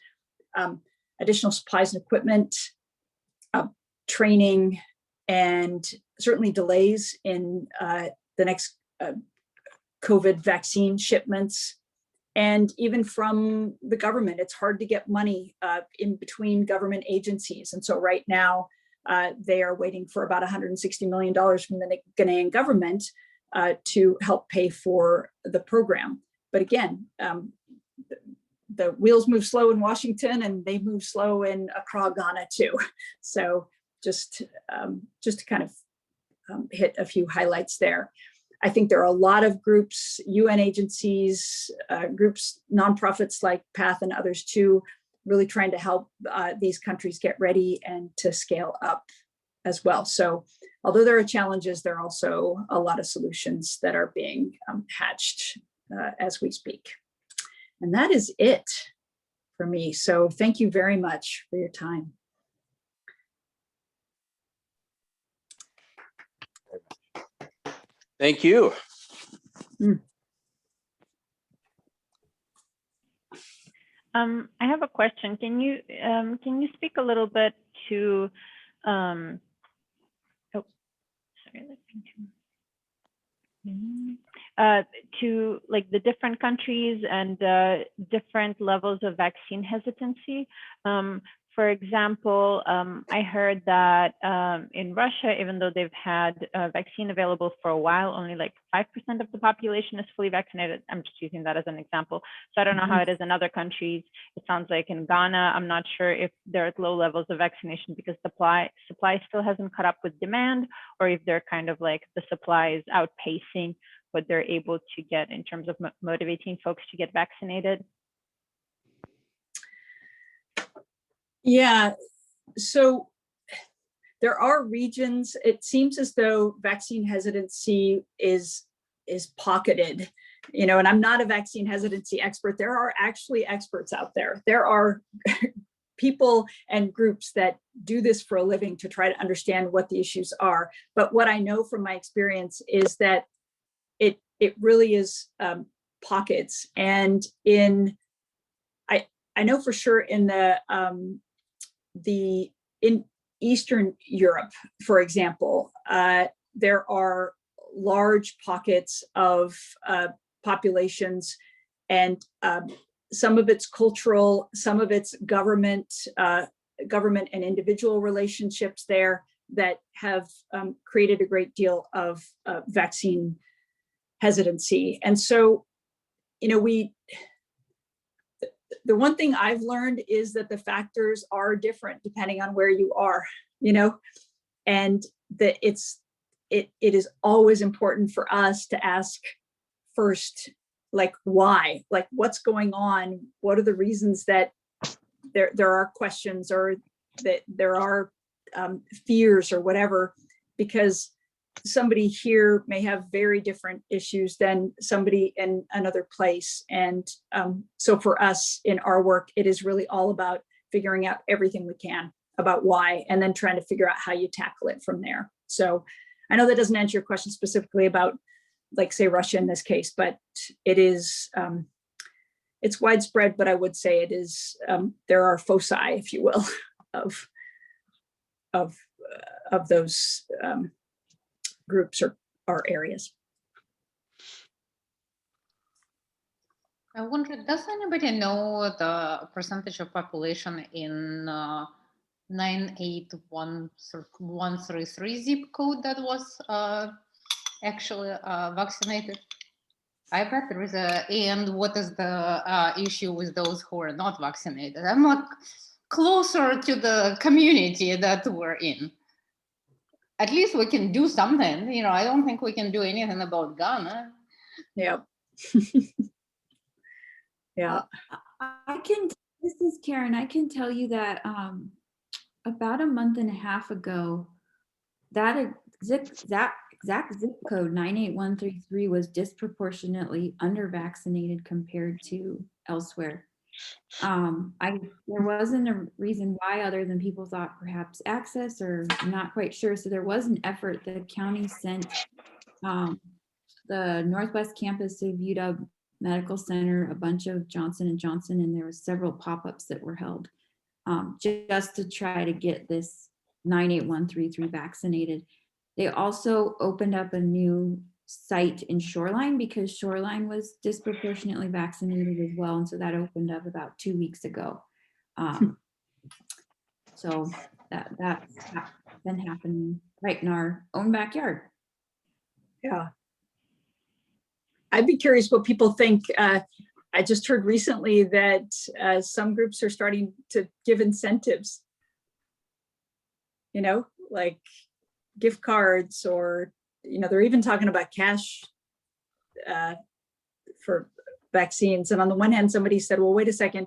Additional supplies and equipment, training, and certainly delays in the next COVID vaccine shipments. And even from the government, it's hard to get money in between government agencies. And so right now, they are waiting for about $160 million from the Ghanaian government to help pay for the program. But again, the wheels move slow in Washington, and they move slow in Accra, Ghana too. So just to kind of hit a few highlights there. I think there are a lot of groups, UN agencies, groups, nonprofits like PATH and others too, really trying to help these countries get ready and to scale up as well. So although there are challenges, there are also a lot of solutions that are being hatched as we speak. And that is it for me. So thank you very much for your time. Thank you. I have a question. Can you speak a little bit to to like the different countries and different levels of vaccine hesitancy? For example, I heard that in Russia, even though they've had a vaccine available for a while, only like 5% of the population is fully vaccinated. I'm just using that as an example. So I don't know how it is in other countries. It sounds like in Ghana, I'm not sure if they're at low levels of vaccination because supply still hasn't caught up with demand, or if they're kind of like the supply is outpacing what they're able to get in terms of motivating folks to get vaccinated. Yeah, so there are regions, it seems as though vaccine hesitancy is pocketed, you know, and I'm not a vaccine hesitancy expert. There are actually experts out there. There are people and groups that do this for a living to try to understand what the issues are. But what I know from my experience is that it really is pockets. And I know for sure in in Eastern Europe, for example, there are large pockets of populations, and some of it's cultural, some of it's government and individual relationships there that have created a great deal of vaccine hesitancy. And so, you know, the one thing I've learned is that the factors are different depending on where you are, you know, and that it is always important for us to ask first, like, why, like, what's going on? What are the reasons that there are questions, or that there are fears or whatever, because somebody here may have very different issues than somebody in another place. And so for us in our work, it is really all about figuring out everything we can about why, and then trying to figure out how you tackle it from there. So I know that doesn't answer your question specifically about, like, say, Russia in this case, but it is, it's widespread, but I would say it is, there are foci, if you will, of those groups or areas. I wonder, does anybody know the percentage of population in 98133 zip code that was actually vaccinated? I bet there is and what is the issue with those who are not vaccinated? I'm like closer to the community that we're in. At least we can do something, you know. I don't think we can do anything about Ghana. Yeah. Yeah. I can, this is Karen, I can tell you that about a month and a half ago, that exact zip code 98133 was disproportionately under vaccinated compared to elsewhere. There wasn't a reason why other than people thought perhaps access or not quite sure. So there was an effort. The county sent the Northwest campus of UW Medical Center a bunch of Johnson & Johnson, and there were several pop-ups that were held just to try to get this 98133 vaccinated. They also opened up a new site in Shoreline because Shoreline was disproportionately vaccinated as well. And so that opened up about 2 weeks ago. So that's been happening right in our own backyard. Yeah. I'd be curious what people think. I just heard recently that some groups are starting to give incentives, like gift cards, or, they're even talking about cash for vaccines. And on the one hand, somebody said, well, wait a second.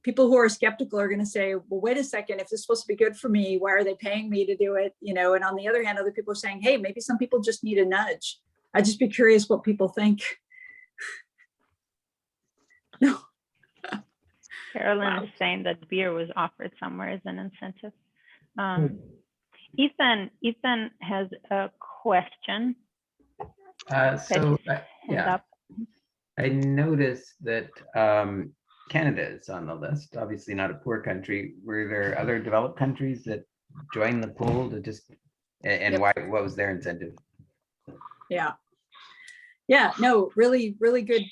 People who are skeptical are going to say, well, wait a second, if this is supposed to be good for me, why are they paying me to do it? And on the other hand, other people are saying, hey, maybe some people just need a nudge. I'd just be curious what people think. No. Carolyn is saying that beer was offered somewhere as an incentive. Ethan has a question. Yeah, I noticed that Canada is on the list. Obviously not a poor country. Were there other developed countries that joined the pool to just, and Yep. why? What was their incentive? Yeah, no, really, really good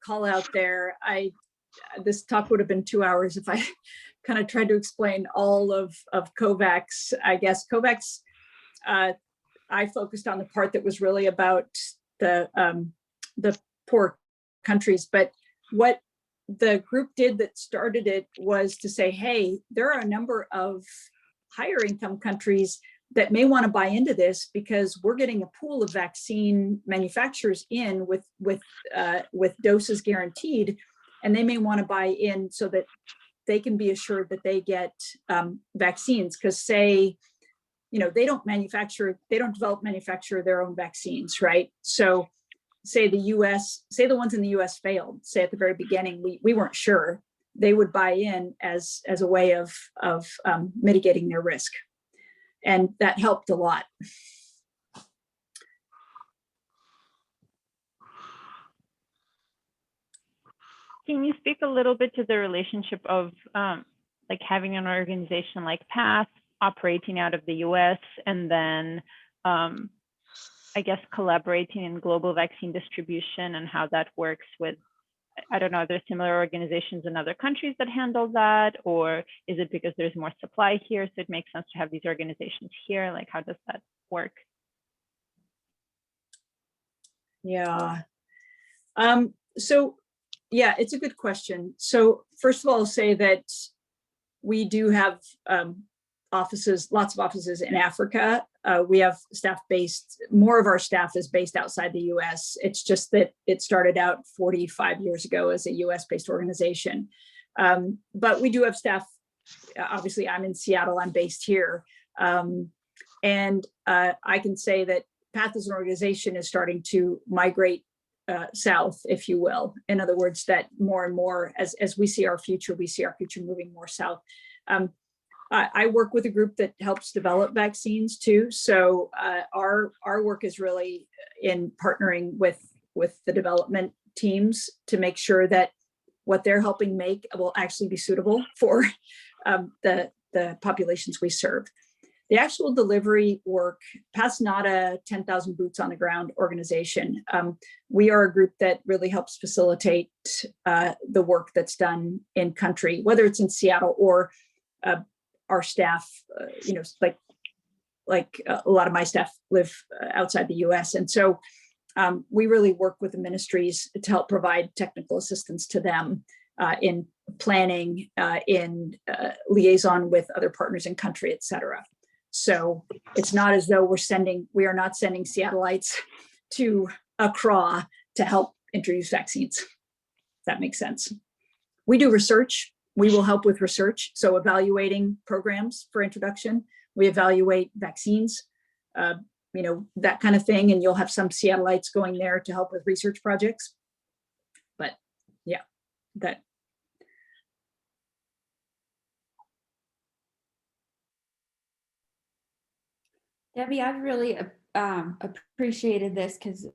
call out there. This talk would have been 2 hours if I kind of tried to explain all of kovacs. I guess kovacs, I focused on the part that was really about the poor countries, but what the group did that started it was to say, hey, there are a number of higher income countries that may want to buy into this because we're getting a pool of vaccine manufacturers in with doses guaranteed, and they may want to buy in so that they can be assured that they get vaccines. Because say, they don't manufacture their own vaccines, right? So say the ones in the US failed, say at the very beginning, we weren't sure, they would buy in as a way of mitigating their risk. And that helped a lot. Can you speak a little bit to the relationship of like having an organization like PATH operating out of the US and then I guess collaborating in global vaccine distribution and how that works with, I don't know, are there similar organizations in other countries that handle that? Or is it because there's more supply here, so it makes sense to have these organizations here? Like, how does that work? Yeah. So yeah, it's a good question. So first of all, I'll say that we do have offices, lots of offices in Africa. We have staff based, more of our staff is based outside the US. It's just that it started out 45 years ago as a US based organization. But we do have staff, obviously I'm in Seattle, I'm based here. And I can say that PATH as an organization is starting to migrate south, if you will. In other words, that more and more, as we see our future moving more south. I work with a group that helps develop vaccines too. So our work is really in partnering with the development teams to make sure that what they're helping make will actually be suitable for the populations we serve. The actual delivery work, PATH's not a 10,000 boots on the ground organization. We are a group that really helps facilitate the work that's done in country, whether it's in Seattle or our staff, like a lot of my staff live outside the US. And so we really work with the ministries to help provide technical assistance to them in planning, in liaison with other partners in country, et cetera. So it's not as though we are not sending Seattleites to Accra to help introduce vaccines. If that makes sense. We do research. We will help with research. So evaluating programs for introduction. We evaluate vaccines. you know, that kind of thing. And you'll have some Seattleites going there to help with research projects. But yeah, that. Debbie, I've really appreciated this because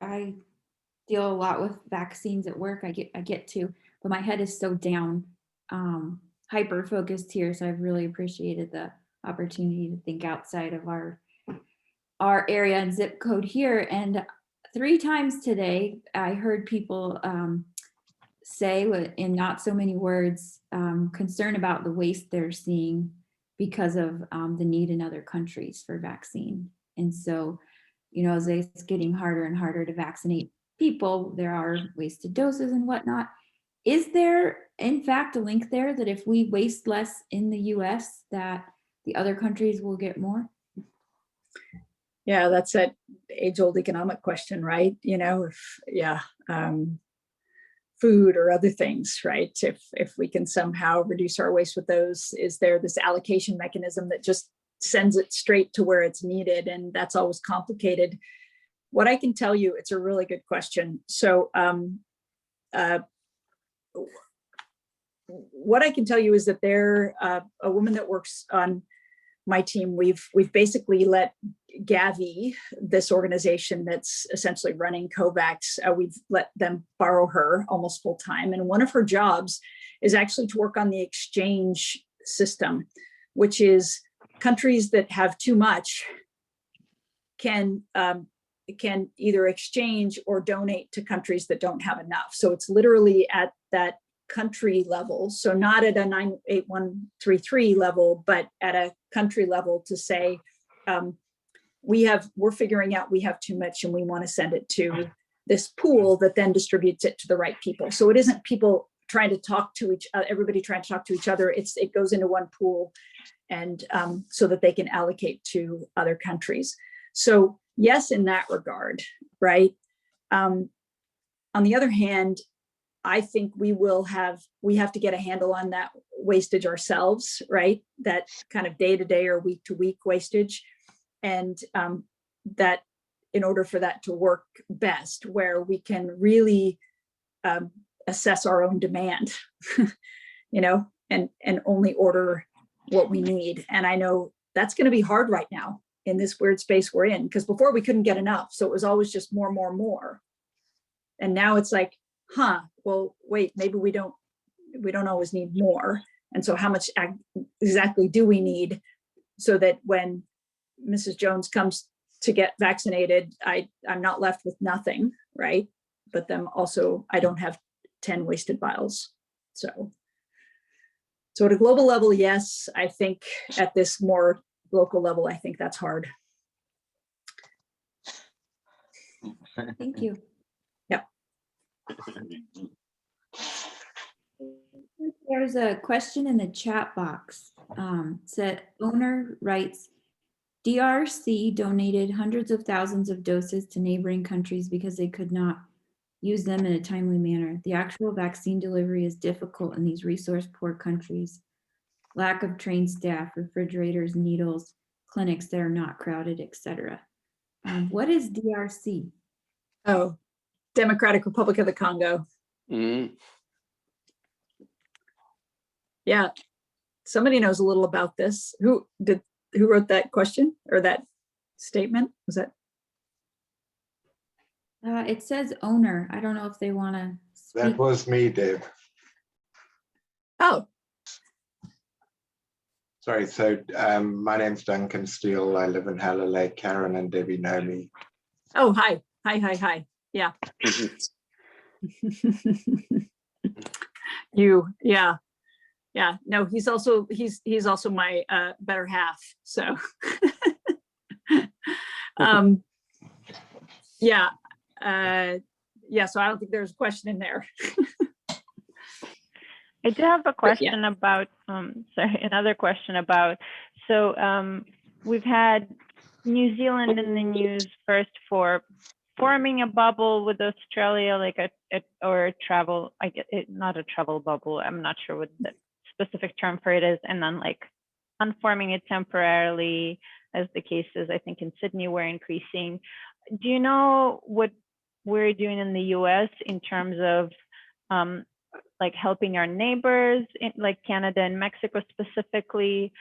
I deal a lot with vaccines at work. I get to, but my head is so down, hyper focused here. So I've really appreciated the opportunity to think outside of our area and zip code here. And 3 times today, I heard people say in not so many words, concern about the waste they're seeing because of the need in other countries for vaccine. And so, you know, as it's getting harder and harder to vaccinate people, there are wasted doses and whatnot. Is there, in fact, a link there that if we waste less in the US, that the other countries will get more? Yeah, that's that age-old economic question, right? You know, if, yeah, food or other things, right? If we can somehow reduce our waste with those, is there this allocation mechanism that just sends it straight to where it's needed? And that's always complicated. What I can tell you, it's a really good question. So what I can tell you is that there, a woman that works on my team, we've basically let Gavi, this organization that's essentially running kovacs, we've let them borrow her almost full time. And one of her jobs is actually to work on the exchange system, which is countries that have too much can either exchange or donate to countries that don't have enough. So it's literally at that country level. So not at a 98133 level, but at a country level to say, we're figuring out we have too much and we want to send it to this pool that then distributes it to the right people. So it isn't people trying to talk to everybody trying to talk to each other. It goes into one pool, and so that they can allocate to other countries. So yes, in that regard, right? On the other hand, I think we have to get a handle on that wastage ourselves, right? That kind of day-to-day or week-to-week wastage. And that in order for that to work best, where we can really assess our own demand, you know, and only order what we need. And I know that's going to be hard right now in this weird space we're in, because before we couldn't get enough. So it was always just more. And now it's like, well, wait, maybe we don't always need more. And so how much exactly do we need, so that when Mrs. Jones comes to get vaccinated, I'm not left with nothing, right? But then also I don't have 10 wasted vials. So at a global level, yes, I think at this more local level, I think that's hard. Thank you. There's a question in the chat box. Said owner writes, DRC donated hundreds of thousands of doses to neighboring countries because they could not use them in a timely manner. The actual vaccine delivery is difficult in these resource-poor countries. Lack of trained staff, refrigerators, needles, clinics that are not crowded, etc. What is DRC? Oh, Democratic Republic of the Congo. Mm. Yeah, somebody knows a little about this. Who wrote that question or that statement? Was that? It says owner. I don't know if they want to speak. That was me, Deb. Oh. Sorry, so my name's Duncan Steele. I live in Haller Lake. Karen and Debbie know me. Oh, hi. Yeah. Yeah. No, he's also my better half. So yeah. So I don't think there's a question in there. I do have a question about, another question about, so we've had New Zealand in the news first for forming a bubble with Australia, like or travel, I get it, not a travel bubble, I'm not sure what the specific term for it is, and then like unforming it temporarily. as the cases, I think in Sydney, were increasing. Do you know what we're doing in the US in terms of like helping our neighbors, like Canada and Mexico specifically?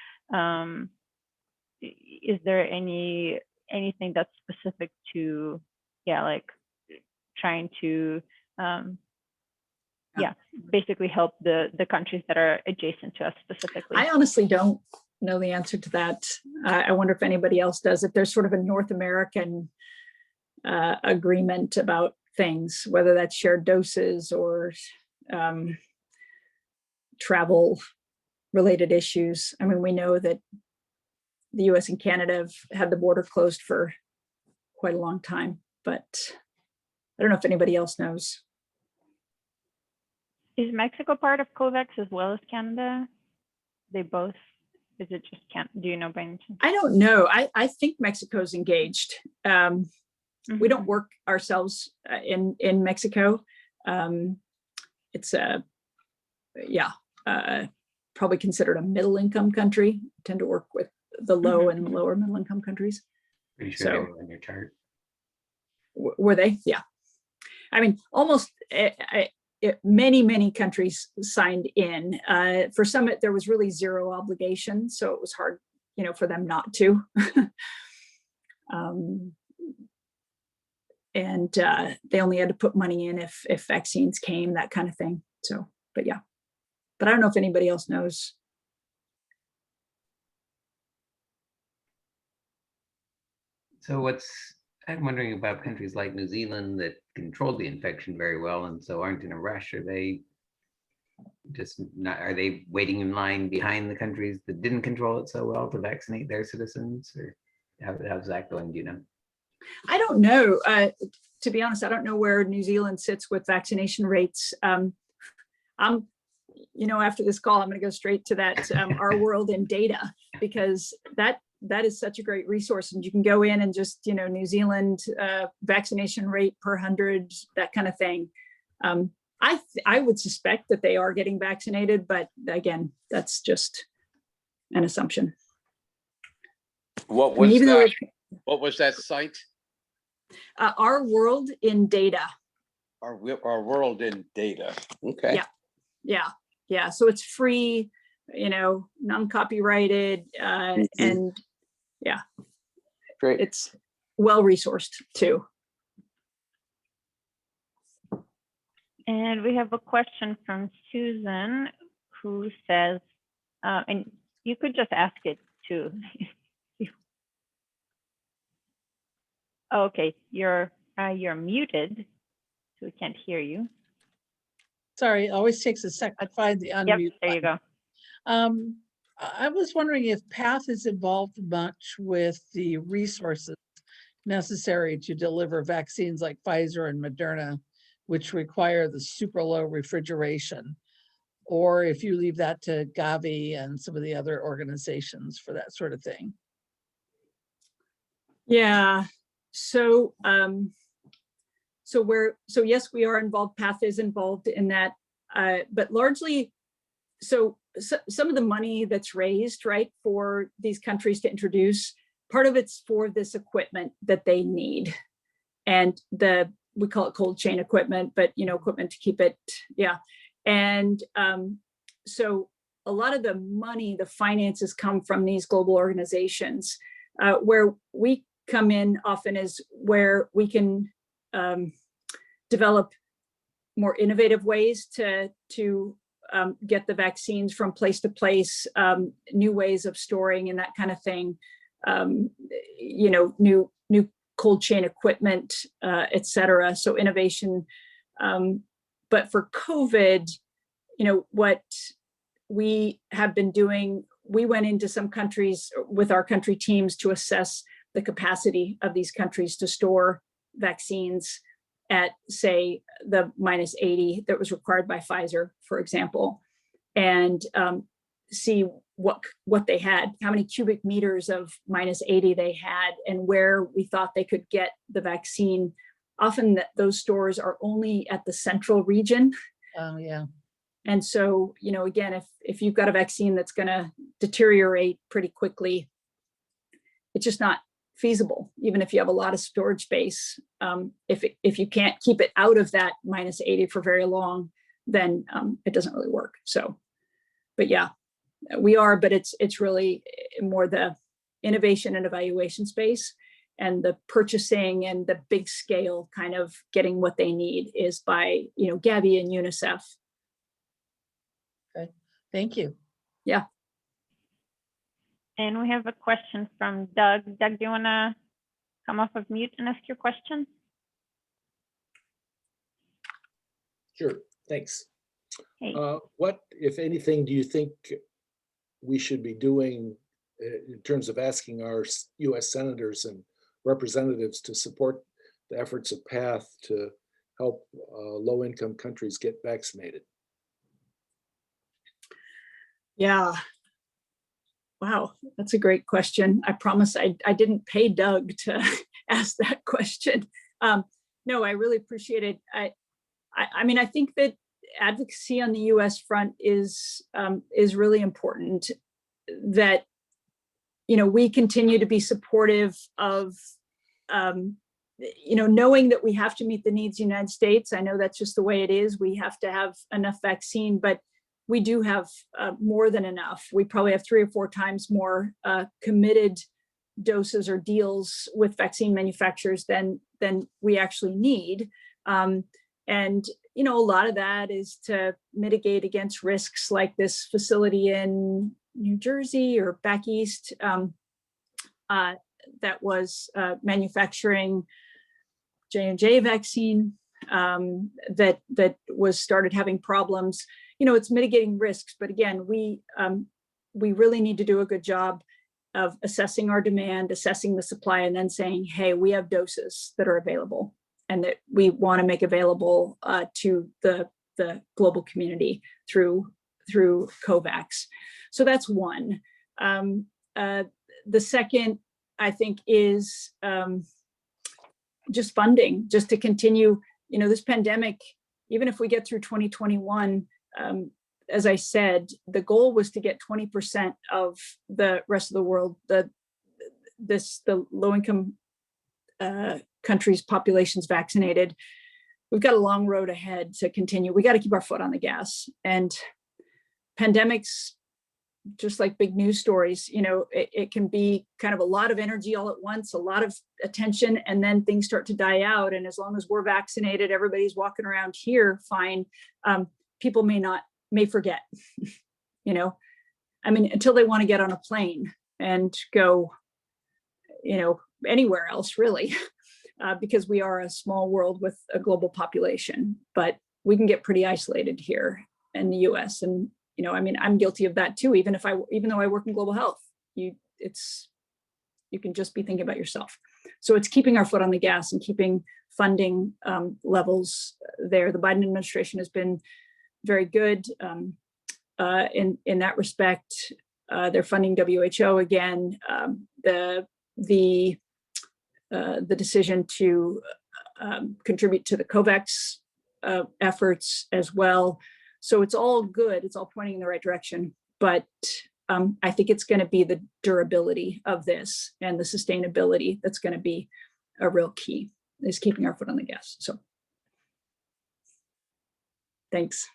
Is there anything that's specific to, like trying to, basically help the countries that are adjacent to us specifically? I honestly don't know the answer to that. I wonder if anybody else does. If there's sort of a North American agreement about things, whether that's shared doses or travel related issues. I mean, we know that the US and Canada have had the border closed for quite a long time, but I don't know if anybody else knows. Is Mexico part of COVAX as well as Canada? They both, is it just Canada? Do you know by any chance? I don't know. I think Mexico's engaged. We don't work ourselves in Mexico. It's probably considered a middle income country. Tend to work with the low and lower middle income countries. Pretty sure they were on your chart. Were they? Yeah. I mean, almost many countries signed in. For some, there was really zero obligation, so it was hard, for them not to. And they only had to put money in if vaccines came, that kind of thing. So, but I don't know if anybody else knows. So I'm wondering about countries like New Zealand that controlled the infection very well and so aren't in a rush. Are they waiting in line behind the countries that didn't control it so well to vaccinate their citizens? Or how's that going, do you know? I don't know. To be honest, I don't know where New Zealand sits with vaccination rates. After this call, I'm going to go straight to that Our World in Data, because that is such a great resource, and you can go in and just New Zealand vaccination rate per 100, that kind of thing. I would suspect that they are getting vaccinated, but again, that's just an assumption. What was that? What was that site? Our World in Data. Our World in Data. Okay. Yeah. So it's free, non-copyrighted, and great. It's well resourced too. And we have a question from Susan, who says, and you could just ask it too. Okay, you're muted, so we can't hear you. Sorry, it always takes a sec to find the unmute. Yep, there you go. I was wondering if PATH is involved much with the resources necessary to deliver vaccines like Pfizer and Moderna, which require the super low refrigeration, or if you leave that to Gavi and some of the other organizations for that sort of thing. Yeah. So yes, we are involved. PATH is involved in that, but largely, so some of the money that's raised, right, for these countries to introduce, part of it's for this equipment that they need, and we call it cold chain equipment, but equipment to keep it, and so a lot of the money, the finances come from these global organizations. Where we come in often is where we can develop more innovative ways to get the vaccines from place to place, new ways of storing and that kind of thing, new cold chain equipment, et cetera. So innovation. But for COVID, what we have been doing, we went into some countries with our country teams to assess the capacity of these countries to store vaccines at, say, the -80 that was required by Pfizer, for example, and see what they had, how many cubic meters of -80 they had, and where we thought they could get the vaccine. Often those stores are only at the central region. Oh, yeah. And so, again, if you've got a vaccine that's going to deteriorate pretty quickly, it's just not feasible, even if you have a lot of storage space. If you can't keep it out of that -80 for very long, then it doesn't really work. So, but yeah, we are, but it's really more the innovation and evaluation space, and the purchasing and the big scale kind of getting what they need is by, Gavi and UNICEF. Okay, thank you. Yeah. And we have a question from Doug. Doug, do you want to come off of mute and ask your question? Sure, thanks. Hey. What, if anything, do you think we should be doing in terms of asking our US senators and representatives to support the efforts of PATH to help low-income countries get vaccinated? Yeah. Wow, that's a great question. I promise I didn't pay Doug to ask that question. No, I really appreciate it. I mean, I think that advocacy on the US front is really important, that, we continue to be supportive of, knowing that we have to meet the needs of the United States. I know that's just the way it is. We have to have enough vaccine, but we do have more than enough. We probably have 3 or 4 times more committed doses or deals with vaccine manufacturers than we actually need. And, a lot of that is to mitigate against risks like this facility in New Jersey or back east that was manufacturing J&J vaccine that was started having problems. It's mitigating risks, but again, we really need to do a good job of assessing our demand, assessing the supply, and then saying, hey, we have doses that are available and that we want to make available to the global community through kovacs. So that's one. The second, I think, is just funding, just to continue, this pandemic, even if we get through 2021, as I said, the goal was to get 20% of the rest of the world, the low-income countries' populations vaccinated. We've got a long road ahead to continue. We got to keep our foot on the gas. And pandemics, just like big news stories, it can be kind of a lot of energy all at once, a lot of attention, and then things start to die out. And as long as we're vaccinated, everybody's walking around here fine. People may forget, until they want to get on a plane and go, anywhere else really, because we are a small world with a global population, but we can get pretty isolated here in the US. And, I'm guilty of that too, even though I work in global health, you can just be thinking about yourself. So it's keeping our foot on the gas and keeping funding levels there. The Biden administration has been very good in that respect. They're funding WHO again. The decision to contribute to the kovacs efforts as well. So it's all good. It's all pointing in the right direction. But I think it's going to be the durability of this and the sustainability that's going to be a real key, is keeping our foot on the gas. So thanks.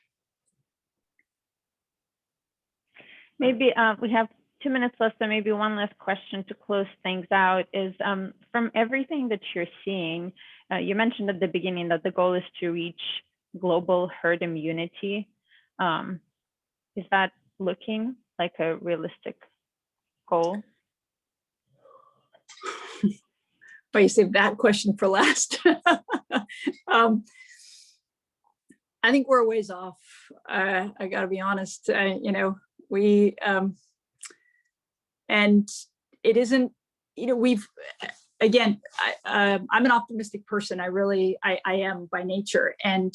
Maybe we have 2 minutes left, so maybe one last question to close things out is, from everything that you're seeing, you mentioned at the beginning that the goal is to reach global herd immunity. Is that looking like a realistic goal? But you saved that question for last. I think we're a ways off. I got to be honest. We and it isn't. Again, I'm an optimistic person. I am by nature, and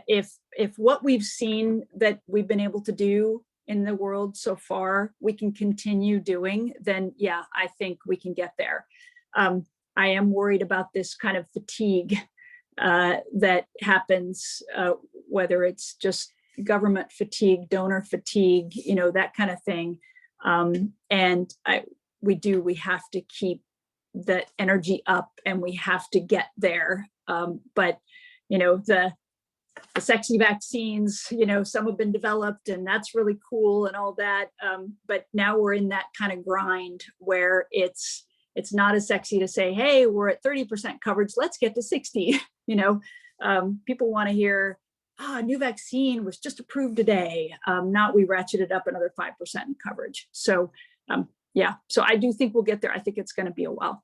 if what we've seen that we've been able to do in the world so far, we can continue doing, then yeah, I think we can get there. I am worried about this kind of fatigue that happens, whether it's just government fatigue, donor fatigue, that kind of thing. And we have to keep the energy up and we have to get there. But, you know, the sexy vaccines, you know, some have been developed and that's really cool and all that. But now we're in that kind of grind where it's not as sexy to say, hey, we're at 30% coverage, let's get to 60. You know, people want to hear, a new vaccine was just approved today. Not we ratcheted up another 5% in coverage. So yeah, so I do think we'll get there. I think it's going to be a while.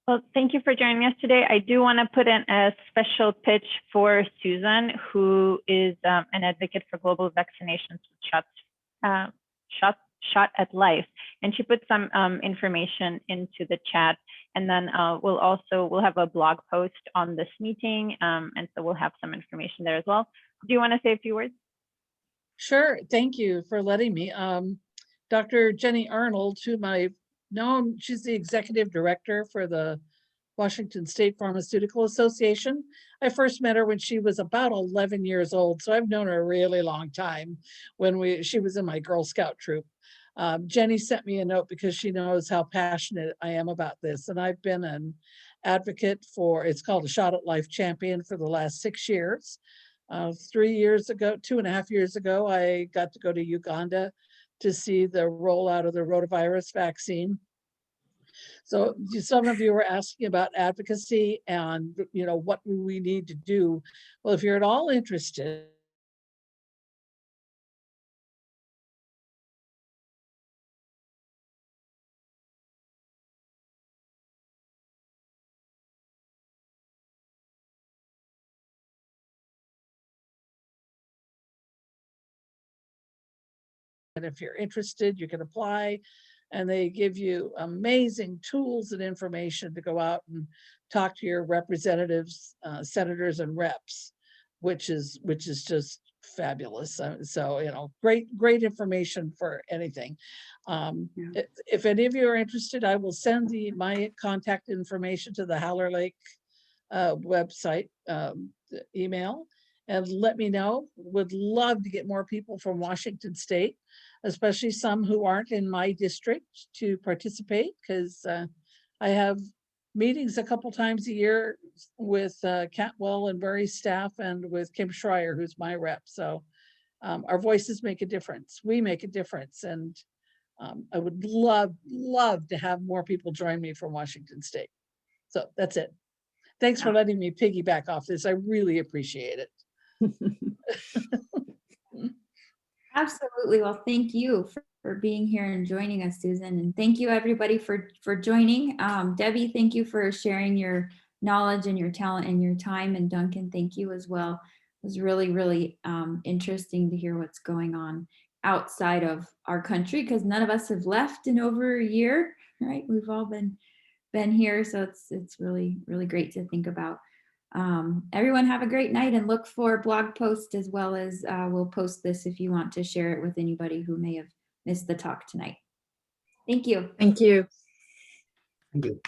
Well, thank you for joining us today. I do want to put in a special pitch for Susan, who is an advocate for global vaccinations with shot at life. And she put some information into the chat. And then we'll have a blog post on this meeting. And so we'll have some information there as well. Do you want to say a few words? Sure. Thank you for letting me. Dr. Jenny Arnold, whom I've known, she's the executive director for the Washington State Pharmaceutical Association. I first met her when she was about 11 years old. So I've known her a really long time when she was in my Girl Scout troop. Jenny sent me a note because she knows how passionate I am about this. And I've been an advocate for, it's called a Shot at Life Champion, for the last 6 years. 3 years ago, 2.5 years ago, I got to go to Uganda to see the rollout of the rotavirus vaccine. So some of you were asking about advocacy and, you know, what we need to do. Well, if you're at all interested, and if you're interested, you can apply, and they give you amazing tools and information to go out and talk to your representatives, senators and reps, which is just fabulous. So, you know, great information for anything. If any of you are interested, I will send my contact information to the Howler Lake website email, and let me know. Would love to get more people from Washington State, especially some who aren't in my district, to participate, because I have meetings a couple times a year with Catwell and Burry's staff and with Kim Schreier, who's my rep. So our voices make a difference. We make a difference. And I would love to have more people join me from Washington State. So that's it. Thanks for letting me piggyback off this. I really appreciate it. Absolutely. Well, thank you for being here and joining us, Susan. And thank you everybody for joining. Debbie, thank you for sharing your knowledge and your talent and your time. And Duncan, thank you as well. It was really interesting to hear what's going on outside of our country, because none of us have left in over a year, right? We've all been here. So it's really great to think about. Everyone have a great night, and look for blog posts, as well as we'll post this if you want to share it with anybody who may have missed the talk tonight. Thank you. Thank you. Thank you.